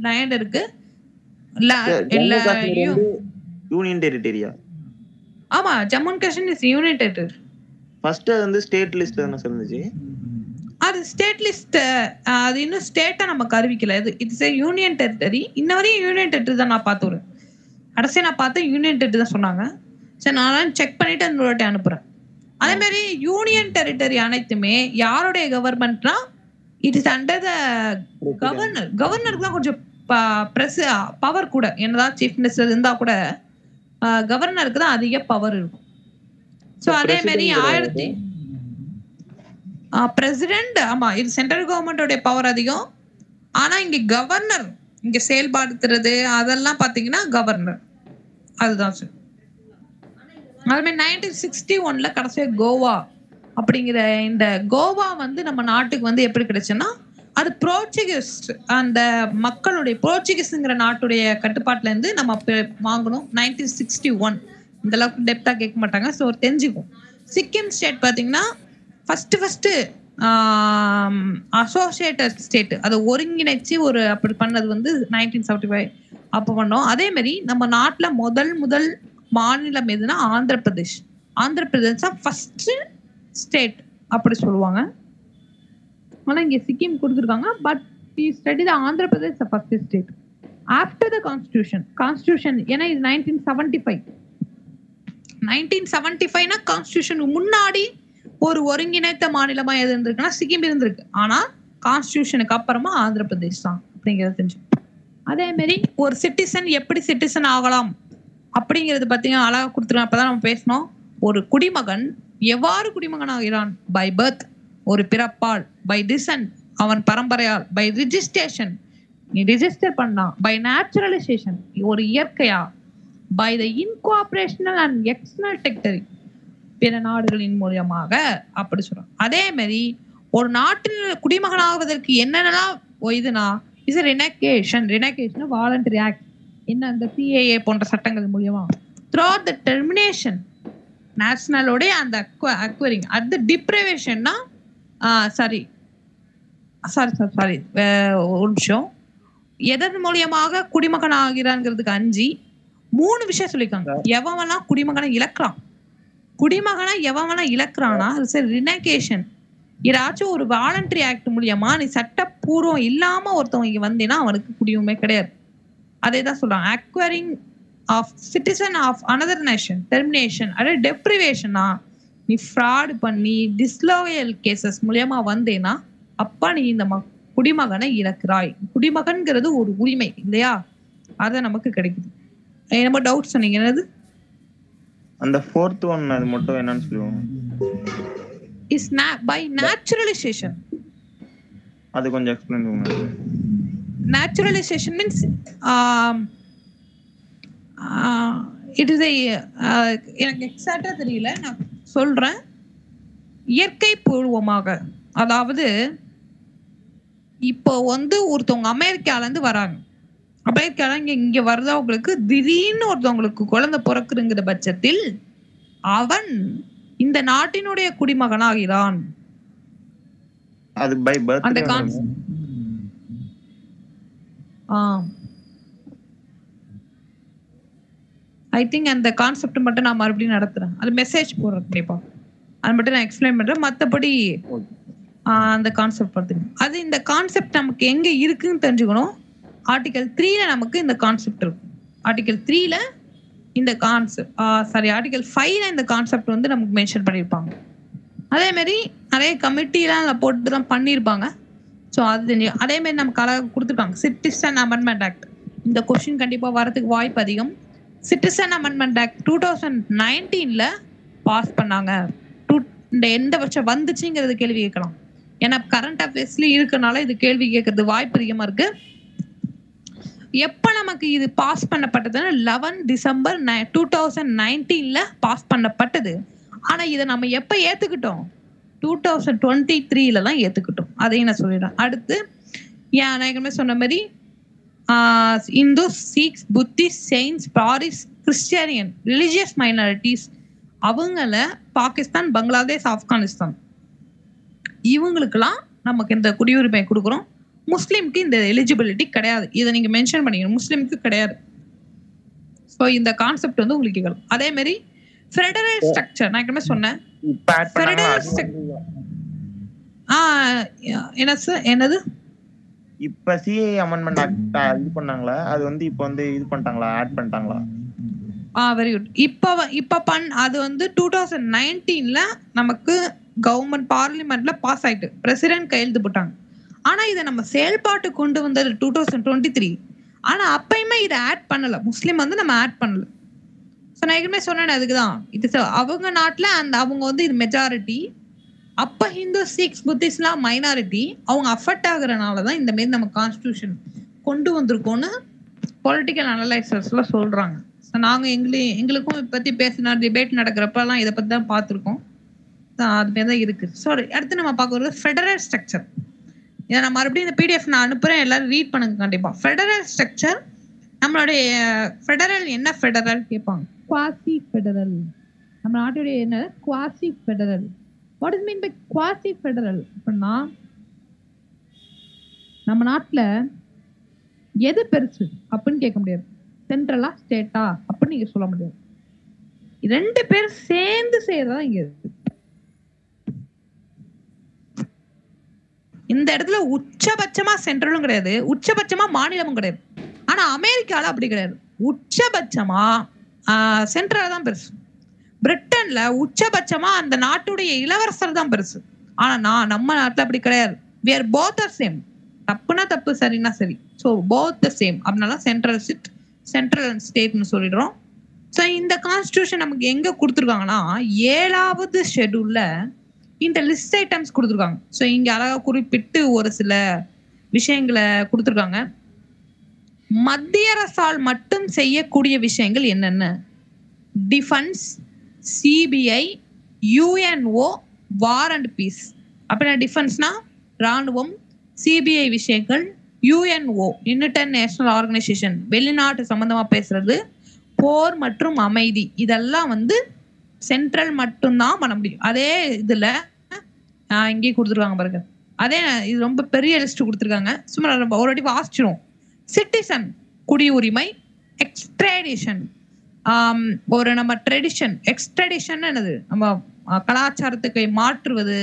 லைன் இருக்கு. யூனியன் டெரிட்டரியா? ஆமா, Jammu and Kashmir is union territory. First அது வந்து ஸ்டேட் லிஸ்ட் தான சொல்லுச்சு. அது ஸ்டேட் லிஸ்ட், அது இன்னும் ஸ்டேட்டா நமக்கு அறிவிக்கல. இது இட்ஸ் ஏ யூனியன் டெரிட்டரி. இன்ன வரையும் யூனியன் டெரிட்டரி தான் நான் பார்த்தேன். கடைசியா நான் பார்த்தேன் யூனியன் டெரிட்டரி தான் சொன்னாங்க. சரி, நான் செக் பண்ணிட்டு அந்த வாட்டி அனுப்புறேன். அதே மாதிரி யூனியன் டெரிட்டரி அனைத்துமே யாருடைய கவர்மெண்ட்னா it is under the governor. கவர்னருக்கு தான் கொஞ்சம் பவர் கூட, என்னதான் சீஃப் மினிஸ்டர் இருந்தா கூட கவர்னருக்கு தான் அதிக பவர் இருக்கும். ஸோ அதே மாதிரி பிரசிடென்ட், ஆமா, இது சென்ட்ரல் கவர்மெண்டோட பவர் அதிகம். ஆனா இங்க கவர்னர் இங்க செயல்படுத்துறது அதெல்லாம் பாத்தீங்கன்னா கவர்னர், அதுதான் சார். அதுமாதிரி 1961 கடைசியா கோவா அப்படிங்கிற இந்த கோவா வந்து நம்ம நாட்டுக்கு வந்து எப்படி கிடைச்சுன்னா அது போர்ச்சுகீஸ், அந்த மக்களுடைய போர்ச்சுகீஸ்ங்கிற நாட்டுடைய கட்டுப்பாட்டுல இருந்து நம்ம வாங்கணும். 1961 இந்த அளவுக்கு டெப்தா கேட்க மாட்டாங்க, ஸோ தெரிஞ்சுக்கும். சிக்கிம் ஸ்டேட் பாத்தீங்கன்னா ஃபர்ஸ்ட் அசோசியேட்டட் ஸ்டேட், அதை ஒருங்கிணைச்சு ஒரு அப்படி பண்ணது வந்து 1975 அப்போ பண்ணோம். அதே மாதிரி நம்ம நாட்டுல முதல் மாநிலம் எதுனா ஆந்திர பிரதேஷ். ஆந்திர பிரதேஷ் தான் ஃபர்ஸ்ட் ஸ்டேட் அப்படி சொல்லுவாங்க. ஆனா இங்க சிக்கிம் கொடுத்துருக்காங்க. But we study the Andhra Pradesh the first state after the constitution. ஏன்னா இது 1975னா கான்ஸ்டிடியூஷனுக்கு முன்னாடி ஒரு ஒருங்கிணைத்த மாநிலமா எது இருந்திருக்குன்னா சிக்கிம் இருந்திருக்கு. ஆனா கான்ஸ்டிடியூஷனுக்கு அப்புறமா ஆந்திர பிரதேஷ் தான் அப்படிங்கிறது தெரிஞ்சு. அதே மாதிரி ஒரு சிட்டிசன் எப்படி சிட்டிசன் ஆகலாம் அப்படிங்கிறது பார்த்தீங்கன்னா அழகா கொடுத்துருக்கோம். அப்பதான் நம்ம பேசணும். ஒரு குடிமகன் எவ்வாறு குடிமகன் ஆகிறான்? பை பர்த், ஒரு பிறப்பால். பை டிசன்ட், அவன் பரம்பரையால். பை ரிஜிஸ்ட்ரேஷன், நீ ரிஜிஸ்டர் பண்ணா. பை நேச்சுரலைசேஷன், ஒரு இயற்கையா. By the incorporational and external territory, பிற நாடுகளின் மூலியமாக அப்படி சொல்றோம். அதே மாதிரி ஒரு நாட்டில் குடிமகன் ஆவதற்கு என்னென்னலாம் இதுனா இஸ் ரினகேஷன். ரினகேஷன் வாலண்டரி ஆக்ட், என்ன அந்த சிஏஏ போன்ற சட்டங்கள் மூலியமா த்ரூஅவுட் த டெர்மினேஷன் நேஷனலோட அந்த அக்வரிங் அட் த டிப்ரைவேஷன்னா சாரி ஒரு நிமிஷம், எதன் மூலியமாக குடிமகன் ஆகிறான்ங்கிறதுக்கு 3 விஷயம் சொல்லியிருக்காங்க. எவன்லாம் குடிமகனை இழக்கிறான், குடிமகனை எவன்லாம் இழக்கிறானா ரினகேஷன். ஏதாச்சும் ஒரு வாலண்டரி ஆக்ட் மூலியமா நீ சட்டப்பூர்வம் இல்லாம ஒருத்தவங்க இங்க வந்தீங்கன்னா அவனுக்கு குடியுமே கிடையாது. அதே தான் சொல்றாங்க. Acquiring of citizen of another nation, termination. அதாவது டெப்ரிவேஷனா, நீ ஃப்ராட் பண்ணி டிஸ்லோயல் கேசஸ் மூலியமா வந்தேன்னா அப்பா நீ இந்த குடிமகனை இழக்கிறாய். குடிமகன்கிறது ஒரு உரிமை இல்லையா, அத நமக்கு கிடைக்குது. என்னமோ டவுட் சொன்னீங்க, என்னது? அந்த 4th one அது மட்டும் என்னன்னு சொல்லுவாங்க? Is by naturalisation. அது கொஞ்சம் எக்ஸ்பிளைன் பண்ணுங்க. நேச்சுரலைசேஷன் மீன்ஸ் இட் இஸ் எனக்கு எக்ஸாக்டா தெரியல, நான் சொல்றேன். இயற்கை பூர்வமாக, அதாவது இப்போ வந்து ஒருத்தவங்க அமெரிக்கால இருந்து வராங்க. அமெரிக்கால இங்க வர்றவங்களுக்கு திடீர்னு ஒருத்தவங்களுக்கு குழந்தை பிறக்குங்கிற பட்சத்தில் அவன் இந்த நாட்டினுடைய குடிமகனாகிறான். அது பை பர்த். அந்த ஐ திங்க் அந்த கான்செப்ட் மட்டும் நான் மறுபடியும் நடத்துறேன். அது மெசேஜ் போடுறேன் கண்டிப்பா, அது மட்டும் நான் எக்ஸ்பிளைன் பண்றேன். மற்றபடி அந்த கான்செப்ட் பார்த்துக்கணும். அது இந்த கான்செப்ட் நமக்கு எங்க இருக்குன்னு தெரிஞ்சுக்கணும். ஆர்டிகல் 3ல நமக்கு இந்த கான்செப்ட் இருக்கும். ஆர்டிகல் 3ல இந்த கான்செப்ட் ஆர்டிகல் 5ல இந்த கான்செப்ட் வந்து நமக்கு மென்ஷன் பண்ணியிருப்பாங்க. அதே மாதிரி நிறைய கமிட்டிலாம் போட்டு தான் பண்ணியிருப்பாங்க. ஸோ அது அதே மாதிரி நமக்கு அழகாக கொடுத்துருக்காங்க. சிட்டிசன் அமெண்ட்மெண்ட் ஆக்ட், இந்த கொஸ்டின் கண்டிப்பாக வரதுக்கு வாய்ப்பு அதிகம். சிட்டிசன் அமெண்ட்மெண்ட் ஆக்ட் 2019 பாஸ் பண்ணாங்க. இந்த எந்த வருஷம் வந்துச்சுங்கிறது கேள்வி கேட்கலாம். ஏன்னா கரண்ட் அஃபேர்ஸ்ல இருக்கனால இது கேள்வி கேட்கறது வாய்ப்பு அதிகமா இருக்கு. எப்ப நமக்கு இது பாஸ் பண்ணப்பட்டதுன்னா 11 டிசம்பர் 2019 பாஸ் பண்ணப்பட்டது. ஆனா இதை நம்ம எப்ப ஏத்துக்கிட்டோம்? 2023 தான் ஏத்துக்கிட்டோம். அதையும் நான் சொல்லிடுறேன். அடுத்து நான் ஏற்கனவே சொன்ன மாதிரி Hindu, Sikhs, Buddhist, Jains, Parsis, Christian religious minorities அவங்கள பாகிஸ்தான், பங்களாதேஷ், ஆப்கானிஸ்தான் இவங்களுக்கெல்லாம் நமக்கு இந்த குடியுரிமை கொடுக்குறோம். முஸ்லீமுக்கு இந்த எலிஜிபிலிட்டி கிடையாது. இதை நீங்க மென்ஷன் பண்ணிக்கணும், முஸ்லீமுக்கு கிடையாது. ஸோ இந்த கான்செப்ட் வந்து உங்களுக்கு கேட்கலாம். அதே மாதிரி ஃபெடரல் ஸ்ட்ரக்சர் நான் ஏற்கனவே சொன்னேன். என்ன சார், என்னது இப்ப சிஏ அமெண்ட்மெண்ட் ஆக்ட் இது பண்ணாங்களா? அது வந்து இப்போ வந்து இது பண்ணிட்டாங்களா, ஆட் பண்ணிட்டாங்களா? Very good. இப்ப அது வந்து 2019 நமக்கு கவர்மெண்ட் பார்லிமெண்ட்ல பாஸ் ஆயிட்டு பிரசிடென்ட் கையெழுத்து போட்டாங்க. ஆனா இதை நம்ம செயல்பாட்டு கொண்டு வந்தது 2023. ஆனா அப்பயுமே இதை ஆட் பண்ணல, முஸ்லீம் வந்து நம்ம ஆட் பண்ணல. ஸோ நான் ஏற்கனவே சொன்னேன் அதுக்குதான். இது அவங்க நாட்டுல அவங்க வந்து இது மெஜாரிட்டி. அப்ப ஹிந்து, சிக்ஸ், புத்திஸ்ட்லாம் மைனாரிட்டி. அவங்க அஃபெக்ட் ஆகுறதுனாலதான் இந்த மாதிரி நம்ம கான்ஸ்டிடியூஷன் கொண்டு வந்திருக்கோம்னு பொலிட்டிக்கல் அனலைசர்ஸ்லாம் சொல்றாங்க. ஸோ நாங்க எங்களுக்கும் இதை பத்தி பேசினா டிபேட் நடக்கிறப்பெல்லாம் இதை பத்தி தான் பார்த்துருக்கோம். அதுமாரி தான் இருக்கு. ஸோ அடுத்து நம்ம பார்க்கறது ஃபெடரல் ஸ்ட்ரக்சர். இதை நான் மறுபடியும் இந்த பிடிஎஃப் நான் அனுப்புறேன், எல்லாரும் ரீட் பண்ணுங்க கண்டிப்பா. ஃபெடரல் ஸ்ட்ரக்சர் நம்மளுடைய ஃபெடரல் என்ன ஃபெடரல் கேட்பாங்க. குவாசி ஃபெடரல் நம்ம நாட்டுடைய என்ன quasi federal. What is mean by quasi federal அப்படின்னா நம்ம நாட்டுல எது பெருசு அப்படின்னு கேட்க முடியாது. சென்ட்ரலா ஸ்டேட்டா அப்படின்னு நீங்க சொல்ல முடியாது. ரெண்டு பேரும் சேர்ந்து செய்யறதா இங்க இருக்கு. இந்த இடத்துல உச்சபட்சமா சென்ட்ரலும் கிடையாது, உச்சபட்சமா மாநிலமும் கிடையாது. ஆனா அமெரிக்கால அப்படி கிடையாது. உச்சபட்சமா சென்ட்ரல் தான் பெருசு. பிரிட்டன்ல உச்சபட்சமா அந்த நாட்டுடைய இளவரசர் தான் பெருசு. ஆனா நம்ம நாட்டுல அப்படி கிடையாது. we are both the same. தப்புனா தப்பு, சரின்னா சரி. So both the same. அப்படினால சென்ட்ரல் அண்ட் ஸ்டேட்னு சொல்லிடுறோம். ஸோ இந்த கான்ஸ்டிடியூஷன் நமக்கு எங்க கொடுத்துருக்காங்கன்னா 7வது ஷெட்யூல்ல இந்த லிஸ்ட் ஐட்டம்ஸ் கொடுத்துருக்காங்க. ஸோ இங்க அழகா குறிப்பிட்டு ஒரு சில விஷயங்களை கொடுத்துருக்காங்க. மத்திய அரசால் மட்டும் செய்யக்கூடிய விஷயங்கள் என்னென்ன? Defence, CBI, UNO, war and peace. அப்படின்னா டிஃபென்ஸ்னா ராணுவம், சிபிஐ விஷயங்கள், யுஎன்ஓ இன்டர்நேஷனல் ஆர்கனைசேஷன் வெளிநாட்டு சம்பந்தமா பேசுறது, போர் மற்றும் அமைதி, இதெல்லாம் வந்து சென்ட்ரல் மட்டும்தான் பண்ண முடியும். அதே இதுல இங்கே கொடுத்துருக்காங்க பாருங்க. அதே இது ரொம்ப பெரிய லிஸ்ட் கொடுத்துருக்காங்க. சும்மா நம்ம ஆல்ரெடி வாசிச்சிரும். சிட்டிசன் குடியுரிமை, எக்ஸ்ட்ராடிஷன் ஒரு நம்ம ட்ரெடிஷன். எக்ஸ்ட்ராடிஷன் என்னது? நம்ம கலாச்சாரத்துக்கு மாற்றுவது,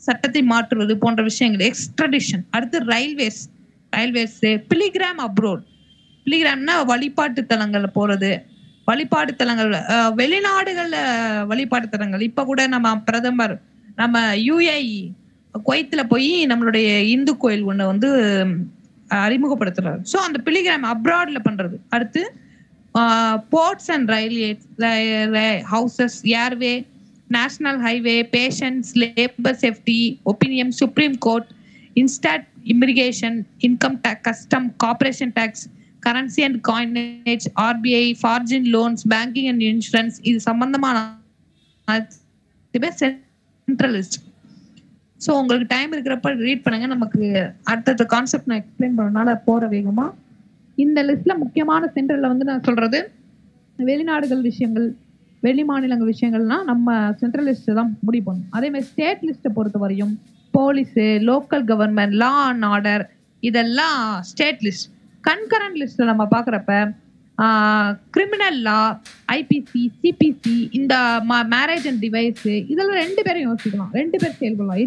சட்டத்தை மாற்றுவது போன்ற விஷயங்கள் எக்ஸ்ட்ராடிஷன். அடுத்து ரயில்வேஸ், பிலிகிராம் அப்ரோட். பிலிகிராம்னா வழிபாட்டு தலங்கள்ல போறது, வழிபாட்டு தலங்கள் வெளிநாடுகள்ல வழிபாட்டு தலங்கள். இப்ப கூட நம்ம பிரதமர் நம்ம யுஏஇ குவைத்துல போய் நம்மளுடைய இந்து கோயில் ஒண்ணு வந்து அறிமுகப்படுத்துறாரு. ஸோ அந்த பிலிகிராம் அப்ராட்ல பண்றது. அடுத்து ports and railway houses, airway, national highway, பேஷன்ஸ், labour safety, opinion, supreme court, இன்ஸ்டாட் immigration, income tax, custom, corporation tax, currency and coinage, RBI, foreign loans, banking and insurance. இது சம்பந்தமான சென்ட்ரலிஸ்ட். ஸோ உங்களுக்கு டைம் இருக்கிறப்ப ரீட் பண்ணுங்க. நமக்கு அடுத்த concept நான் எக்ஸ்பிளைன் பண்ணனால போற வேகமா இந்த லிஸ்ட்ல முக்கியமான சென்ட்ரல்ல வந்து நான் சொல்றது வெளிநாடுகள் விஷயங்கள், வெளி மாநிலங்கள் விஷயங்கள்னா நம்ம சென்ட்ரல் லிஸ்ட் தான் முடிவு பண்ணணும். அதே மாதிரி ஸ்டேட் லிஸ்ட்டை பொறுத்த வரையும் police, local government, law and order, இதெல்லாம் ஸ்டேட் லிஸ்ட். கன்கரண்ட் லிஸ்ட்ல நம்ம பாக்குறப்ப கிரிமினல் லா, ஐபிசி, சிபிசி, இந்த மேரேஜ் அண்ட் டிவைஸ், இதெல்லாம் 2 பேரும் யோசிக்கலாம், 2 பேர் செயல்படலாம்.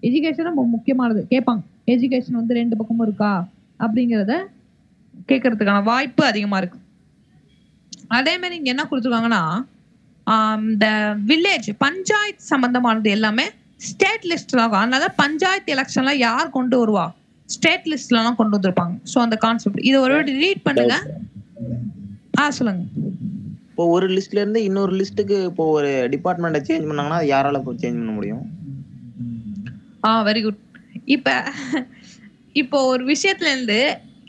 எஜுகேஷன் ரொம்ப முக்கியமானது. கேட்பாங்க எஜுகேஷன் வந்து 2 பக்கமும் இருக்கா அப்படிங்கிறத கேட்கறதுக்கான வாய்ப்பு அதிகமா இருக்கு. அதே மாதிரி இங்க என்ன கொடுத்துருக்காங்கன்னா இந்த வில்லேஜ் பஞ்சாயத்து சம்பந்தமானது எல்லாமே ஸ்டேட் லிஸ்ட் தான். அதனால பஞ்சாயத்து எலெக்ஷன்ல யார் கொண்டு வருவா, ஸ்டேட் லிஸ்ட்ல எல்லாம் கொண்டு வந்திருப்பாங்க. சோ அந்த கான்செப்ட் இதை ஒரு வாட்டி ரீட் பண்ணுங்க. சொல்லுங்க. இப்போ ஒரு லிஸ்ட்ல இருந்து இன்னொரு லிஸ்ட்டுக்கு இப்போ ஒரு டிபார்ட்மெண்ட்டை சேஞ்ச் பண்ணாங்கன்னா அது யாரால சேஞ்ச் பண்ண முடியும்? Very good. இப்போ ஒரு விஷயத்துல இருந்து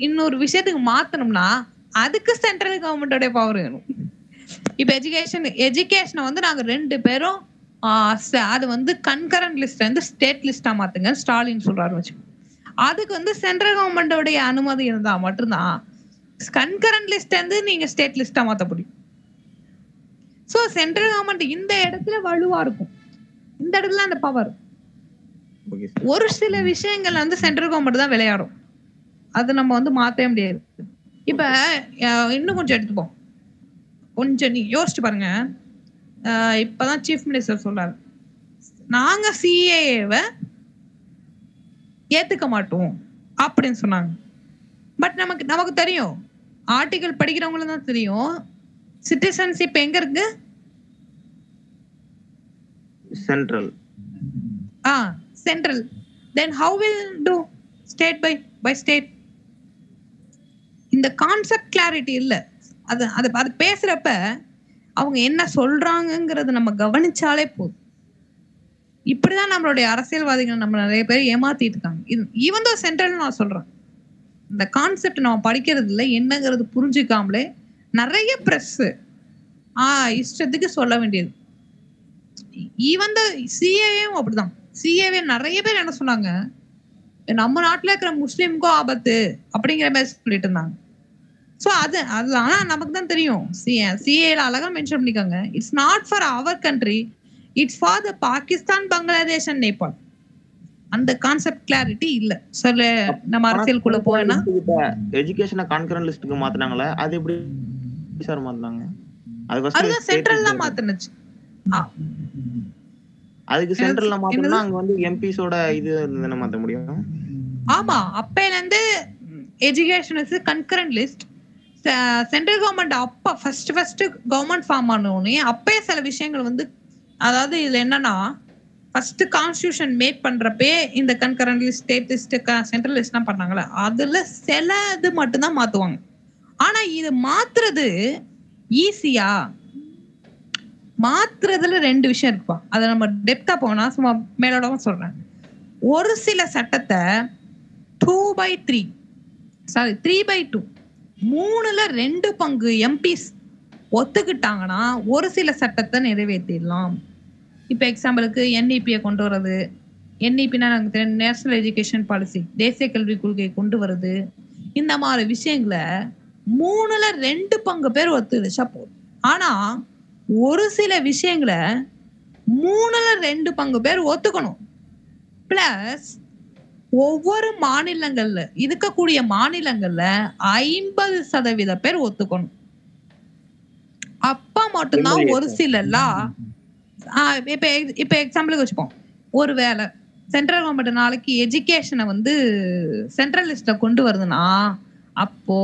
இன்னொரு விஷயத்துக்கு மாத்தணும்னா அதுக்கு சென்ட்ரல் கவர்மெண்டோட பவர் வேணும். இப்ப எஜுகேஷனை வந்து நாங்க 2 பேரும் அது வந்து கன்கரண்ட் லிஸ்ட்ல இருந்து ஸ்டேட் லிஸ்டா மாத்துங்க ஸ்டாலின் சொல்றாரு வச்சு. அதுக்கு வந்து சென்ட்ரல் கவர்மெண்டோடைய அனுமதி இருந்தா மட்டும்தான் கன்கரண்ட் லிஸ்ட்ல இருந்து நீங்க ஸ்டேட் லிஸ்டா மாத்த முடியும். சோ சென்ட்ரல் கவர்மெண்ட் இந்த இடத்துல வலுவா இருக்கும், இந்த இடத்துல அந்த பவர். ஒரு சில விஷயங்கள்ல வந்து சென்ட்ரல் கவர்மெண்ட் தான் விளையாடும், அது நம்ம வந்து மாத்தவே முடியாது. இப்ப இன்னும் கொஞ்சம் எடுத்துப்போம், கொஞ்சம் நீ யோசிச்சு பாருங்க. இப்பதான் சீஃப் மினிஸ்டர் சொல்றாரு நாங்க சிஏஏவை ஏத்துக்க மாட்டோம் அப்படின்னு சொன்னாங்க. பட் நமக்கு தெரியும், ஆர்டிகல் படிக்கிறவங்களுக்கு தான் தெரியும் சிட்டிசன்ஷிப் எங்க இருக்கு, central. Central. Then how will do state by state? இந்த கான்செப்ட் கிளாரிட்டி இல்ல. அது பேசுறப்ப அவங்க என்ன சொல்றாங்கிறத நம்ம கவனிச்சாலே போதும். இப்படிதான் நம்மளுடைய அரசியல்வாதிகள் நம்ம நிறைய பேர் ஏமாத்திட்டு இருக்காங்க. ஈவன் தோ சென்ட்ரல் நான் சொல்றேன், இந்த கான்செப்ட் நம்ம படிக்கிறது இல்லை, என்னங்கிறது புரிஞ்சுக்காமலே நிறைய பிரஸ் இஷ்டத்துக்கு சொல்ல வேண்டியது. ஈவன் தோ சிஏவும் அப்படிதான். சிஏவே நிறைய பேர் என்ன சொன்னாங்க, நம்ம நாட்டுல இருக்கிற முஸ்லிம்க்கும் ஆபத்து அப்படிங்கிற மாதிரி சொல்லிட்டு இருந்தாங்க. சோ அது ஆனா நமக்கு தான் தெரியும், சிஏல அழகா மென்ஷன் பண்ணிக்காங்க, it's not for our country, it's for the Pakistan, Bangladesh and Nepal. அந்த கான்செப்ட் கிளாரிட்டி இல்ல. சொல்ல நம்ம அரசியலுக்குள்ள போனா எஜுகேஷனை கான்கரண்ட் லிஸ்ட்க்கு மாத்துனாங்களே, அது எப்படி சார் மாத்துனாங்க? அதுதான் சென்ட்ரல் தான் மாத்துனுச்சு. அதுக்கு சென்ட்ரல்ல மாத்தணும்னா அங்க வந்து எம்பிஸோட இது என்ன மாத்த முடியும்? ஆமா, அப்பையில இருந்து education is concurrent list. Central government அப்ப ஃபர்ஸ்ட் கவர்மெண்ட் ஃபார்ம் ஆனோடனே அப்பயே சில விஷயங்கள் வந்து, அதாவது இதுல என்னன்னா ஃபர்ஸ்ட் கான்ஸ்டிடியூஷன் மேக் பண்றப்பே இந்த concurrent list, state list, central லிஸ்ட்லாம் பண்ணாங்களே, அதுல சில இது மட்டும் தான் மாத்துவாங்க. ஆனா இது மாத்துறது ஈஸியா? மாத்துறதுல 2 விஷயம் இருக்குப்பா. அதை நம்ம டெப்தா போனா சும்மா மேலோடமா சொல்றேன். ஒரு சில சட்டத்தை 2/3 3/2 3ல 2 பங்கு எம்பிஸ் ஒத்துக்கிட்டாங்கன்னா ஒரு சில சட்டத்தை நிறைவேற்றிடலாம். இப்ப எக்ஸாம்பிளுக்கு என்இபியை கொண்டு வர்றது, என்இபினா நமக்கு தெரியும், நேஷனல் எஜுகேஷன் பாலிசி, தேசிய கல்விக் கொள்கையை கொண்டு வர்றது, இந்த மாதிரி விஷயங்களை 3ல 2 பங்கு பேர் ஒத்துழைச்சா போதும். ஆனா ஒரு சில விஷயங்களை 3ல 2 பங்கு பேர் ஒத்துக்கணும். பிளஸ் ஒவ்வொரு மாநிலங்கள்ல இருக்கக்கூடிய மாநிலங்கள்ல 50% பேர் ஒத்துக்கணும். அப்ப மட்டும்தான் ஒரு சில லா. இப்ப எக்ஸாம்பிளுக்கு வச்சுப்போம், ஒருவேளை சென்ட்ரல் கவர்மெண்ட் நாளைக்கு எஜுகேஷனை வந்து சென்ட்ரல் லிஸ்ட்ல கொண்டு வருதுன்னா அப்போ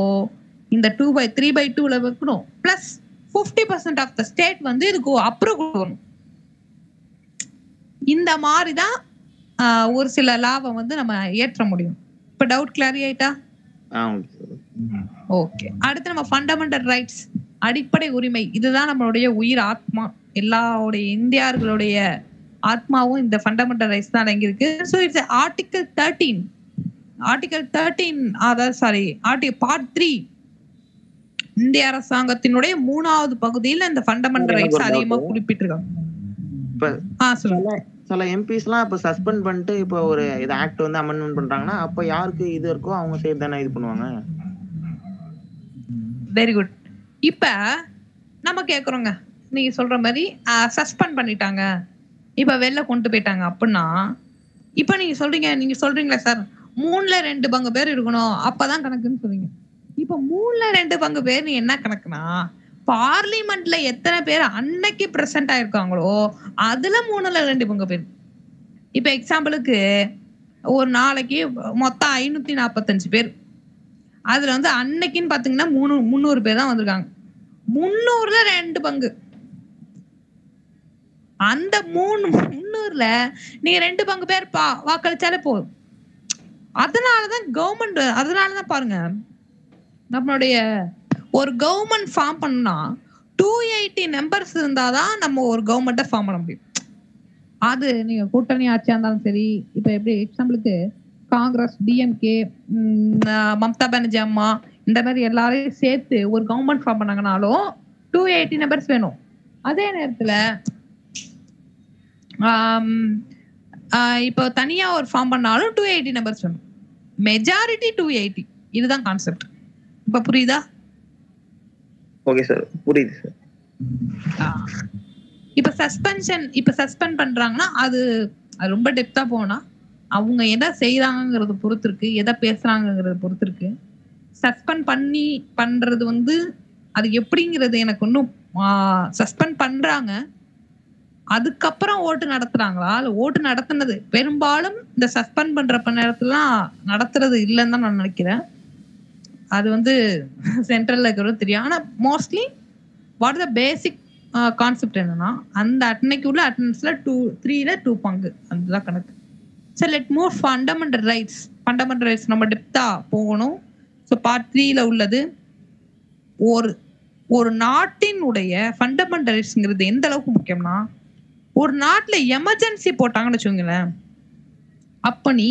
இந்த 3/2 வைக்கணும். பிளஸ் 50% ஆஃப் த ஸ்டேட் வந்து இதுக்கு அப்ரூவ் பண்ணணும். இந்த மாதிரிதான் ஒரு சில லாவை வந்து நம்ம ஏற்ற முடியும். இப்ப டவுட் கிளாரி ஆயிட்டா? ஓகே. அடுத்து நம்ம ஃபண்டமெண்டல் ரைட்ஸ், அடிப்படை உரிமை. இதுதான் நம்மளுடைய உயிர் ஆத்மா. எல்லாருடைய இந்தியர்களுடைய ஆத்மாவும் இந்த ஃபண்டமெண்டல் ரைட்ஸ் தான் அடங்கியிருக்கு. So it's article 13. அதாவது பார்ட் 3 இந்திய அரசாங்கத்தினுடைய 3வது பகுதியில் இந்த ஃபண்டமெண்டல் ரைட்ஸ் அதிகமா குறிப்பிட்டிருக்காங்க. சில எம்பிஸ் எல்லாம் இப்ப சஸ்பெண்ட் பண்ணிட்டு இப்ப ஒரு இது ஆக்ட் வந்து அமெண்ட்மெண்ட் பண்றாங்கன்னா அப்ப யாருக்கு இது இருக்கோ அவங்க சைடு தானே இது பண்ணுவாங்க. Very good. இப்ப நம்ம கேக்குறோங்க, நீங்க சொல்ற மாதிரி சஸ்பெண்ட் பண்ணிட்டாங்க, இப்ப வெளில கொண்டு போயிட்டாங்க அப்படின்னா, இப்ப நீங்க சொல்றீங்களா சார் 3ல 2 பங்கு பேர் இருக்கணும் அப்பதான் கணக்குன்னு சொல்றீங்க. இப்ப 3ல 2 பங்கு பேர் நீ என்ன கணக்குனா, பார்லிமெண்ட்ல எத்தனை பேர் அன்னைக்கு பிரசன்ட் ஆயிருக்காங்களோ அதுல 3ல 2 பங்கு பேர். இப்ப எக்ஸாம்பிளுக்கு ஒரு நாளைக்கு மொத்தம் 545 பேர், அதுல வந்து அன்னைக்குன்னு பாத்தீங்கன்னா 300 பேர் தான் வந்திருக்காங்க. 300ல 2 பங்கு அந்த 300ல நீங்க 2 பங்கு பேர் வாக்களிச்சாலே போதும். அதனாலதான் கவர்மெண்ட், அதனாலதான் பாருங்க நம்மளுடைய ஒரு கவர்மெண்ட் ஃபார்ம் பண்ணா 280 மெம்பர்ஸ் இருந்தாதான் நம்ம ஒரு கவர்மெண்ட்டை ஃபார்ம் பண்ண முடியும். அது நீங்க கூட்டணி ஆட்சியா இருந்தாலும் சரி, இப்ப எப்படி எக்ஸாம்பிளுக்கு காங்கிரஸ், டிஎம்கே, மம்தா பானர்ஜி அம்மா இந்த மாதிரி எல்லாரையும் சேர்த்து ஒரு கவர்மெண்ட் ஃபார்ம் பண்ணாங்கனாலும் 280 மெம்பர்ஸ் வேணும். அதே நேரத்துல இப்போ தனியா ஒரு ஃபார்ம் பண்ணாலும் 280 மெம்பர்ஸ் வேணும். மெஜாரிட்டி 280. இதுதான் கான்செப்ட். இப்ப புரியுதா? ஓகே சார், புரியுது சார். இப்ப சஸ்பெண்ட் பண்றாங்கன்னா அது ரொம்ப டெப்தா போனா அவங்க எதை செய்யறாங்கிறது பொறுத்து இருக்கு, எதை பேசுறாங்கிறது பொறுத்து இருக்கு. சஸ்பெண்ட் பண்றது வந்து அது எப்படிங்கிறது எனக்கு ஒன்றும், சஸ்பெண்ட் பண்றாங்க அதுக்கப்புறம் ஓட்டு நடத்துறாங்களா இல்ல ஓட்டு நடத்துனது பெரும்பாலும் இந்த சஸ்பெண்ட் பண்ற நேரத்துலாம் நடத்துறது இல்லைன்னு தான் நான் நினைக்கிறேன். அது வந்து சென்ட்ரல்ல இருக்கிறது தெரியும். ஆனா mostly what the basic concept என்னன்னா அந்த அன்னைக்கு உள்ள அட்டெண்டன்ஸ்ல 3ல 2 பங்கு, அதுதான் கணக்கு. சரி, let move fundamental rights. Fundamental rights நம்ம டெப்தா போகணும். ஸோ பார்ட் 3ல உள்ளது ஒரு நாட்டினுடைய ஃபண்டமெண்டல் ரைட்ஸ்ங்கிறது எந்த அளவுக்கு முக்கியம்னா, ஒரு நாட்டுல எமர்ஜென்சி போட்டாங்கன்னு வச்சுக்கோங்களேன், அப்ப நீ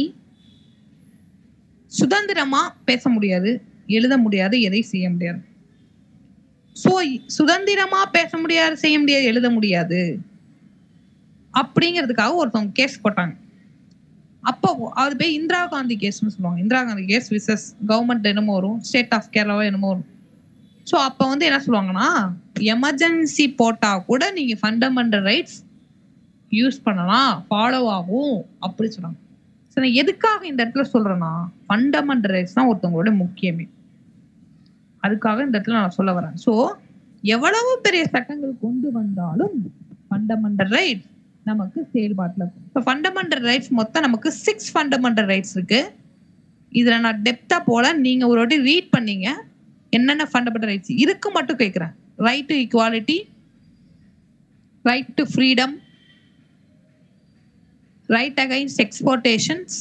சுதந்திரமா பேச முடியாது, எழுத முடியாது, எதையும் செய்ய முடியாது. சோ சுதந்திரமா பேச முடியாது, செய்ய முடியாது, எழுத முடியாது அப்படிங்கிறதுக்காக ஒருத்தவங்க கேஸ் போட்டாங்க. அப்போ அது போய் இந்திரா காந்தி கேஸ்ன்னு சொல்லுவாங்க. Indira Gandhi case versus government என்னமோ வரும், ஸ்டேட் ஆஃப் கேரளாவோ என்னமோ வரும். ஸோ அப்ப வந்து என்ன சொல்லுவாங்கன்னா, எமர்ஜென்சி போட்டா கூட நீங்க ஃபண்டமெண்டல் ரைட்ஸ் யூஸ் பண்ணலாம், ஃபாலோ ஆகும் அப்படி சொல்றாங்க. ஸோ நான் எதுக்காக இந்த இடத்துல சொல்றேன்னா, ஃபண்டமெண்டல் ரைட்ஸ் தான் ஒருத்தவங்களோட முக்கியமே. அதுக்காக இந்த இடத்துல நான் சொல்ல வரேன். ஸோ எவ்வளவு பெரிய சட்டங்கள் கொண்டு வந்தாலும் ஃபண்டமெண்டல் ரைட்ஸ் நமக்கு செயல்பாட்டில் இருக்கும். ஸோ ஃபண்டமெண்டல் ரைட்ஸ் மொத்தம் நமக்கு 6 ஃபண்டமெண்டல் ரைட்ஸ் இருக்கு. இதுல நான் டெப்தா போல, நீங்க ஒரு வாட்டி ரீட் பண்ணீங்க என்னென்ன ஃபண்டமெண்டல் ரைட்ஸ் இருக்கு மட்டும் கேட்கிறேன். Right to equality, right to freedom, right against exploitations.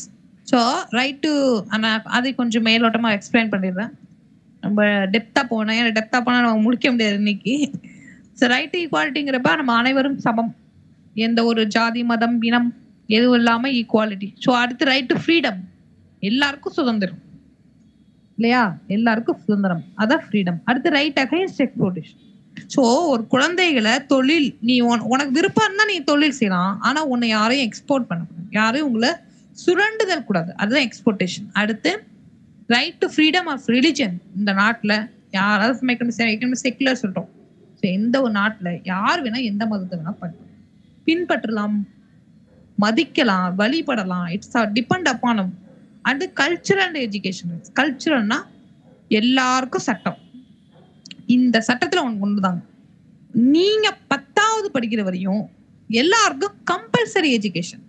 So right to, அதை கொஞ்சம் மேலோட்டமா எக்ஸ்பிளைன் பண்ணிடுறேன். நம்ம டெப்தா போனோம், ஏன்னா டெப்தா போனா நம்ம முடிக்க முடியாது இன்னைக்கு. ஸோ ரைட் டு ஈக்குவாலிட்டிங்கிறப்ப நம்ம அனைவரும் சமம், எந்த ஒரு ஜாதி மதம் இனம் எதுவும் இல்லாம ஈக்குவாலிட்டி. ஸோ அடுத்து ரைட் டு ஃப்ரீடம், எல்லாருக்கும் சுதந்திரம் இல்லையா, எல்லாருக்கும் சுதந்திரம், அதான் ஃப்ரீடம். அடுத்து ரைட் அகைன்ஸ்ட் எக்ஸ்போர்டேஷன். ஸோ ஒரு குழந்தைகளை தொழில், நீ உனக்கு விருப்பம் இருந்தா நீ தொழில் செய்யலாம், ஆனா உன்னை யாரையும் எக்ஸ்போர்ட் பண்ணக்கூடாது, யாரையும் உங்களை சுரண்டுதல் கூடாது, அதுதான் எக்ஸ்போர்டேஷன். அடுத்து right to freedom of religion. இந்த நாட்டுல யாராவது செக்குலர் சொல்றோம், ஸோ எந்த ஒரு நாட்டுல யார் வேணா எந்த மதத்தை வேணா பின்பற்றலாம், மதிக்கலாம், வழிபடலாம். It's depend upon. அது கல்ச்சரல் அண்ட் எஜுகேஷன். கல்ச்சரல்னா எல்லாருக்கும் சட்டம், இந்த சட்டத்துல ஒண்ணுதாங்க. நீங்க 10வது படிக்கிற வரையும் எல்லாருக்கும் கம்பல்சரி எஜுகேஷன்,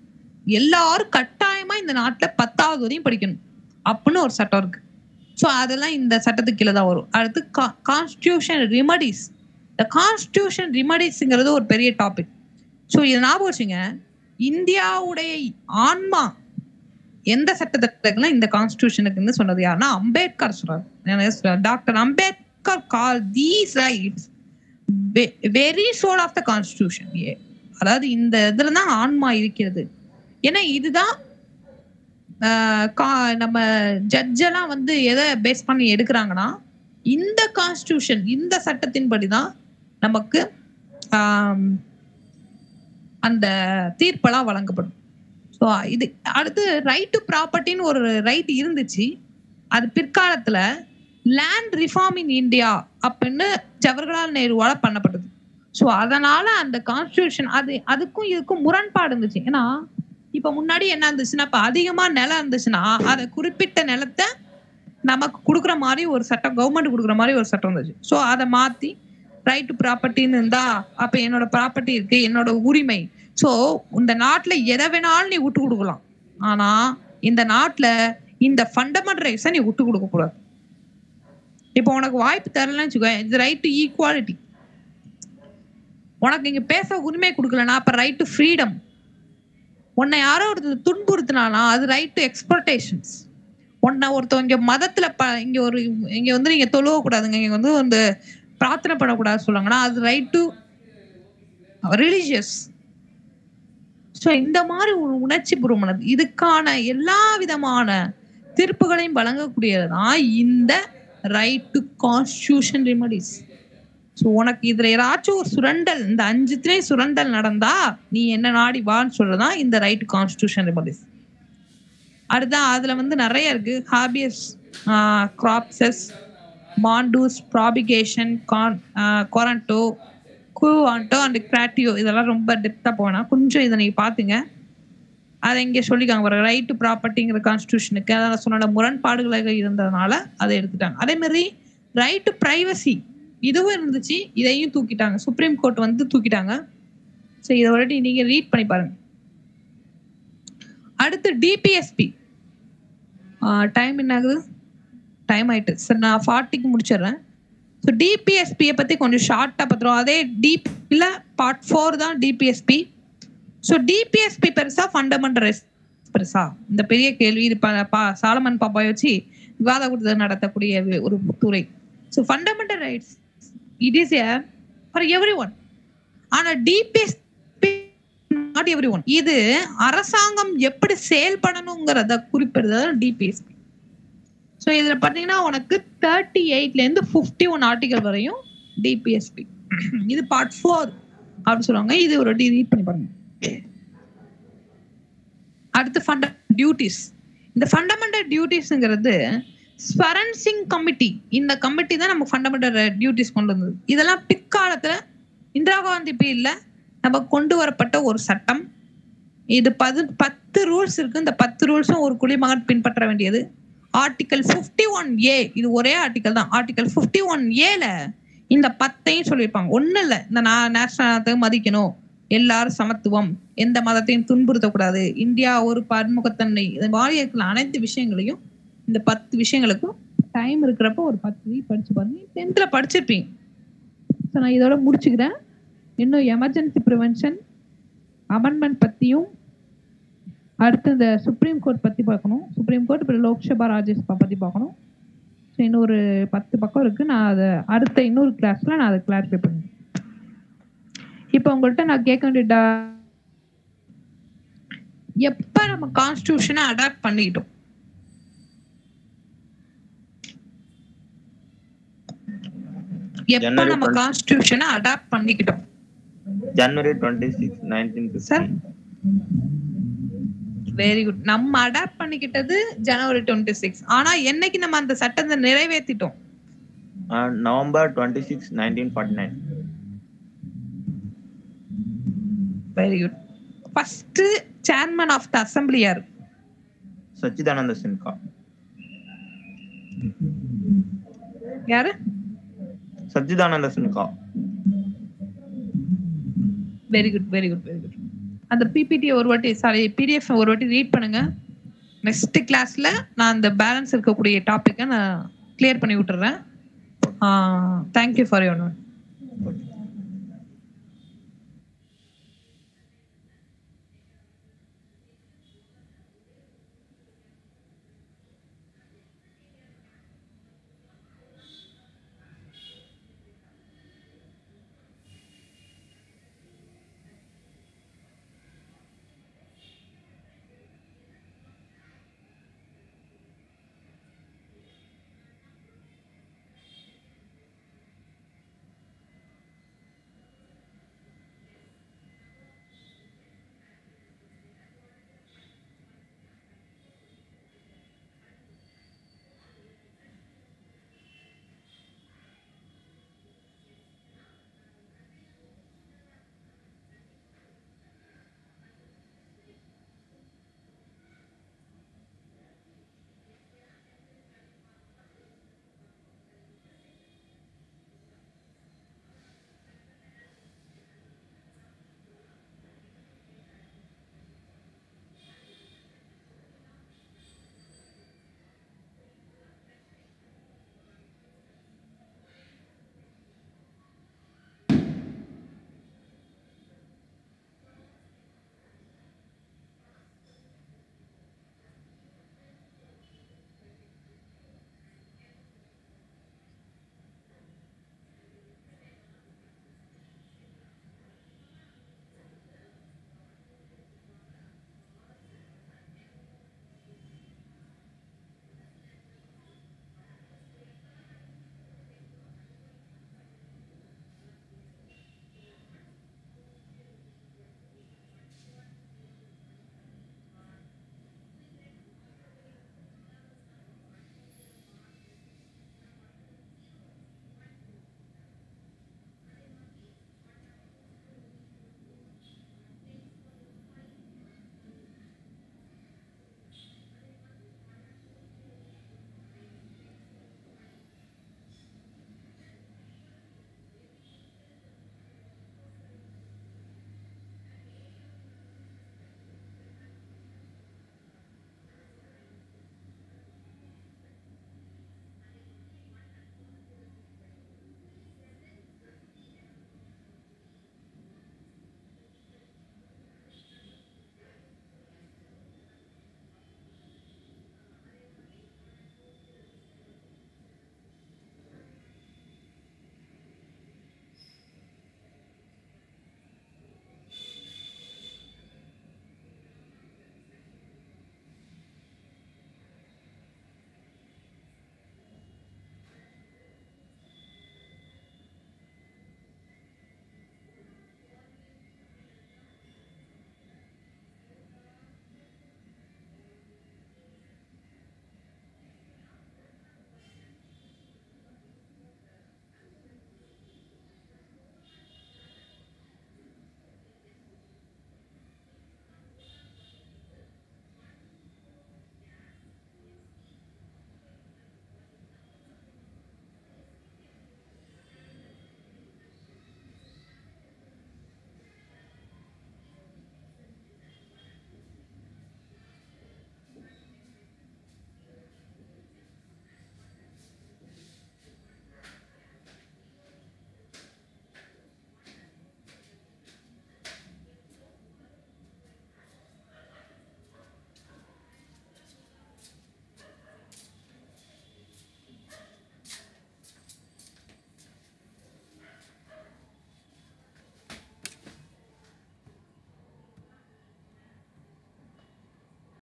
எல்லாரும் கட்டாயமா இந்த நாட்டுல 10வது வரையும் படிக்கணும் அப்படின்னு ஒரு சட்டம் இருக்கு. ஸோ அதெல்லாம் இந்த சட்டத்துக்கு கீழே தான் வரும். அடுத்து கான்ஸ்டிடியூஷன் ரெமடிஸ். இந்த கான்ஸ்டிடியூஷன் ரெமடிஸ்ங்கிறது ஒரு பெரிய டாபிக். ஸோ இதை ஞாபகம் வச்சுங்க, இந்தியாவுடைய ஆன்மா எந்த சட்டத்திட்டத்துல இந்த கான்ஸ்டிடியூஷனுக்கு சொன்னது யாருன்னா அம்பேத்கர் சொல்றாரு. Doctor Ambedkar call these rights very soul of the constitution. அதாவது இந்த இதுல தான் ஆன்மா இருக்கிறது. ஏன்னா இதுதான் நம்ம ஜட்ஜெல்லாம் வந்து எதை பேஸ் பண்ணி எடுக்கிறாங்கன்னா, இந்த கான்ஸ்டிடியூஷன், இந்த சட்டத்தின்படிதான் நமக்கு அந்த தீர்ப்பெல்லாம் வழங்கப்படும். ஸோ இது அடுத்து ரைட் டு ப்ராப்பர்ட்டின்னு ஒரு ரைட் இருந்துச்சு. அது பிற்காலத்துல லேண்ட் ரிஃபார்ம் இன் இந்தியா அப்படின்னு ஜவஹர்லால் நேருவால பண்ணப்பட்டது. ஸோ அதனால அந்த கான்ஸ்டிடியூஷன் அதுக்கும் இதுக்கும் முரண்பாடு இருந்துச்சு. ஏன்னா இப்ப முன்னாடி என்ன இருந்துச்சுன்னா, இப்ப அதிகமா நிலம் இருந்துச்சுன்னா அதை குறிப்பிட்ட நிலத்தை நமக்கு கொடுக்குற மாதிரி ஒரு சட்டம், கவர்மெண்ட் கொடுக்குற மாதிரி ஒரு சட்டம் இருந்துச்சு. ஸோ அதை மாத்தி ரைட் டு ப்ராப்பர்ட்டின்னு இருந்தா, அப்ப என்னோட ப்ராப்பர்ட்டி இருக்கு, என்னோட உரிமை. சோ இந்த நாட்டுல எதை வேணாலும் நீ விட்டு கொடுக்கலாம், ஆனா இந்த நாட்டுல இந்த ஃபண்டமெண்டல் ரைட்ஸை நீ விட்டு கொடுக்க கூடாது. இப்போ உனக்கு வாய்ப்பு தரலன்னு வச்சுக்கோ, இது ரைட் டு ஈக்குவாலிட்டி. உனக்கு இங்க பேச உரிமை கொடுக்கலனா அப்ப ரைட் டு ஃப்ரீடம். உன்னை யாரோ ஒருத்தர் துன்புறுத்தினானா அது ரைட் டு எக்ஸ்பெக்டேஷன்ஸ். உன்னை ஒருத்தவங்க மதத்துல இங்க வந்து நீங்க தொழுவ கூடாதுங்க, இங்க வந்து பிரார்த்தனை பண்ணக்கூடாது சொல்லுவாங்கன்னா அது ரைட் டு ரிலிஜியஸ். ஸோ இந்த மாதிரி ஒரு உணர்ச்சி பூர்வமானது, இதுக்கான எல்லா விதமான தீர்ப்புகளையும் வழங்கக்கூடியதுதான் இந்த right to constitution remedies. So உனக்கு இதுல ஏதாச்சும் ஒரு சுரண்டல், இந்த 5 சுரண்டல் நடந்தா நீ என்ன நாடி வான்னு சொல்றதான் இந்த ரைட் டு கான்ஸ்டிடியூஷன் ரெமடிஸ். அடுத்ததான் அதுல வந்து நிறைய இருக்கு. Habeas கிராப்சஸ், மாண்டூஸ், ப்ராபிகேஷன், Korando, Quanto and கிராட்டியோ. இதெல்லாம் ரொம்ப டெப்தா போனா கொஞ்சம் இதை நீங்க பாத்துங்க. அதை இங்கே சொல்லிக்காங்க ஒரு ரைட் டு ப்ராப்பர்ட்டிங்கிற கான்ஸ்டிடியூஷனுக்கு அதான் சொன்ன முரண்பாடுகளாக இருந்ததுனால அதை எடுத்துட்டாங்க. அதே மாதிரி ரைட் டு பிரைவசி இதுவும் இருந்துச்சு, இதையும் தூக்கிட்டாங்க. சுப்ரீம் கோர்ட் வந்து தூக்கிட்டாங்க. ஸோ இதை ஆல்ரெடி நீங்க ரீட் பண்ணி பாருங்க. அடுத்து டிபிஎஸ்பி டைம் என்ன ஆகுது, டைம் ஆயிட்டு சார், நான் 40க்கு முடிச்சிடுறேன். ஸோ டிபிஎஸ்பியை பத்தி கொஞ்சம் ஷார்ட்டா பார்த்துருவோம். அதே டீப்ல பார்ட் 4 தான் டிபிஎஸ்பி. ஸோ டிபிஎஸ்பி பெருசா ஃபண்டமெண்டல் ரைட்ஸ் பெருசா, இந்த பெரிய கேள்வி. இது சாலமன் பாப்பாயை வச்சு விவாத கூட்டத்தில் நடத்தக்கூடிய ஒரு துறை. So fundamental rights it is for every one. ஆனா டிபிஎஸ்பி நாட் எவ்ரி ஒன். இது அரசாங்கம் எப்படி செயல்படணுங்கிறத குறிப்பிடுறது டிபிஎஸ்பி. ஸோ இதுல பாத்தீங்கன்னா உனக்கு 38ல இருந்து 51 ஆர்டிகல் வரையும் டிபிஎஸ்பி. இது பார்ட் 4 அப்படின்னு சொல்லுவாங்க. இது ஒரு ரீட் பண்ணி பாருங்க. அடுத்து ஃபண்டமெண்டல் டியூட்டிஸ். இந்த ஃபண்டமெண்டல் டியூட்டிஸ்ங்கிறது ஸ்வரன் சிங் கமிட்டி, இந்த கமிட்டி தான் நம்ம ஃபண்டமெண்டல் டியூட்டிஸ் கொண்டு வந்தது. இதெல்லாம் பிற்காலத்துல இந்திரா காந்தி பீரியட்ல நம்ம கொண்டு வரப்பட்ட ஒரு சட்டம். இது 10 ரூல்ஸ் இருக்கு. இந்த 10 ரூல்ஸும் ஒரு குடிமகன் பின்பற்ற வேண்டியது. ஆர்டிகல் 51A இது ஒரே ஆர்டிகல் தான். ஆர்டிகல் 51Aல இந்த 10ஐயும் சொல்லியிருப்பாங்க. ஒண்ணு இல்ல, இந்த நேஷனல் மதிக்கணும், எல்லாரும் சமத்துவம், எந்த மதத்தையும் துன்புறுத்தக்கூடாது, இந்தியா ஒரு பன்முகத்தன்மை, இந்த மாதிரி இருக்கிற அனைத்து விஷயங்களையும் இந்த 10 விஷயங்களுக்கும் டைம் இருக்கிறப்ப ஒரு 10 படிச்சு பாருங்க. 10th படிச்சிருப்பீங்க. நான் இதோட முடிச்சுக்கிறேன். இன்னும் எமர்ஜென்சி ப்ரிவென்ஷன் அமெண்ட்மெண்ட் பத்தியும், அடுத்து இந்த சுப்ரீம் கோர்ட் பத்தி பார்க்கணும். சுப்ரீம் கோர்ட் இப்போ லோக்சபா ராஜ்யசபா பத்தி பார்க்கணும். ஸோ இன்னொரு 10 பக்கம் இருக்கு. நான் அதை அடுத்த இன்னொரு கிளாஸ்ல நான் அதை கிளாரிஃபை பண்ணுவேன். இப்போ உங்கள்கிட்ட நான் கேட்க வேண்டிய எப்ப நம்ம கான்ஸ்டிடியூஷனை அடாப்ட் பண்ணிக்கிட்டோம்? எப்ப நம்ம கான்ஸ்டிடியூஷனை அடாப்ட் பண்ணிக்கிட்டோம்? January 26, 1950. Sir very good. நம்ம அடாப்ட் பண்ணிக்கிட்டது January 26. ஆனா என்னைக்கு நம்ம அந்த சட்டத்தை நிறைவேற்றிட்டோம்? November 26, 1949. Very good. First chairman of the assembly யார்? சச்சிதானந்த சின்ஹா. யாரு? Sachchidananda Sinha. Very good, very good, very good. அந்த பிபிடி ஒரு வாட்டி, சாரி பிடிஎஃப் ஒரு வாட்டி ரீட் பண்ணுங்க. நெக்ஸ்ட் கிளாஸ்ல நான் அந்த பேலன்ஸ் இருக்கக்கூடிய டாபிக்கை நான் கிளியர் பண்ணி விட்டுறேன். Thank you for your note.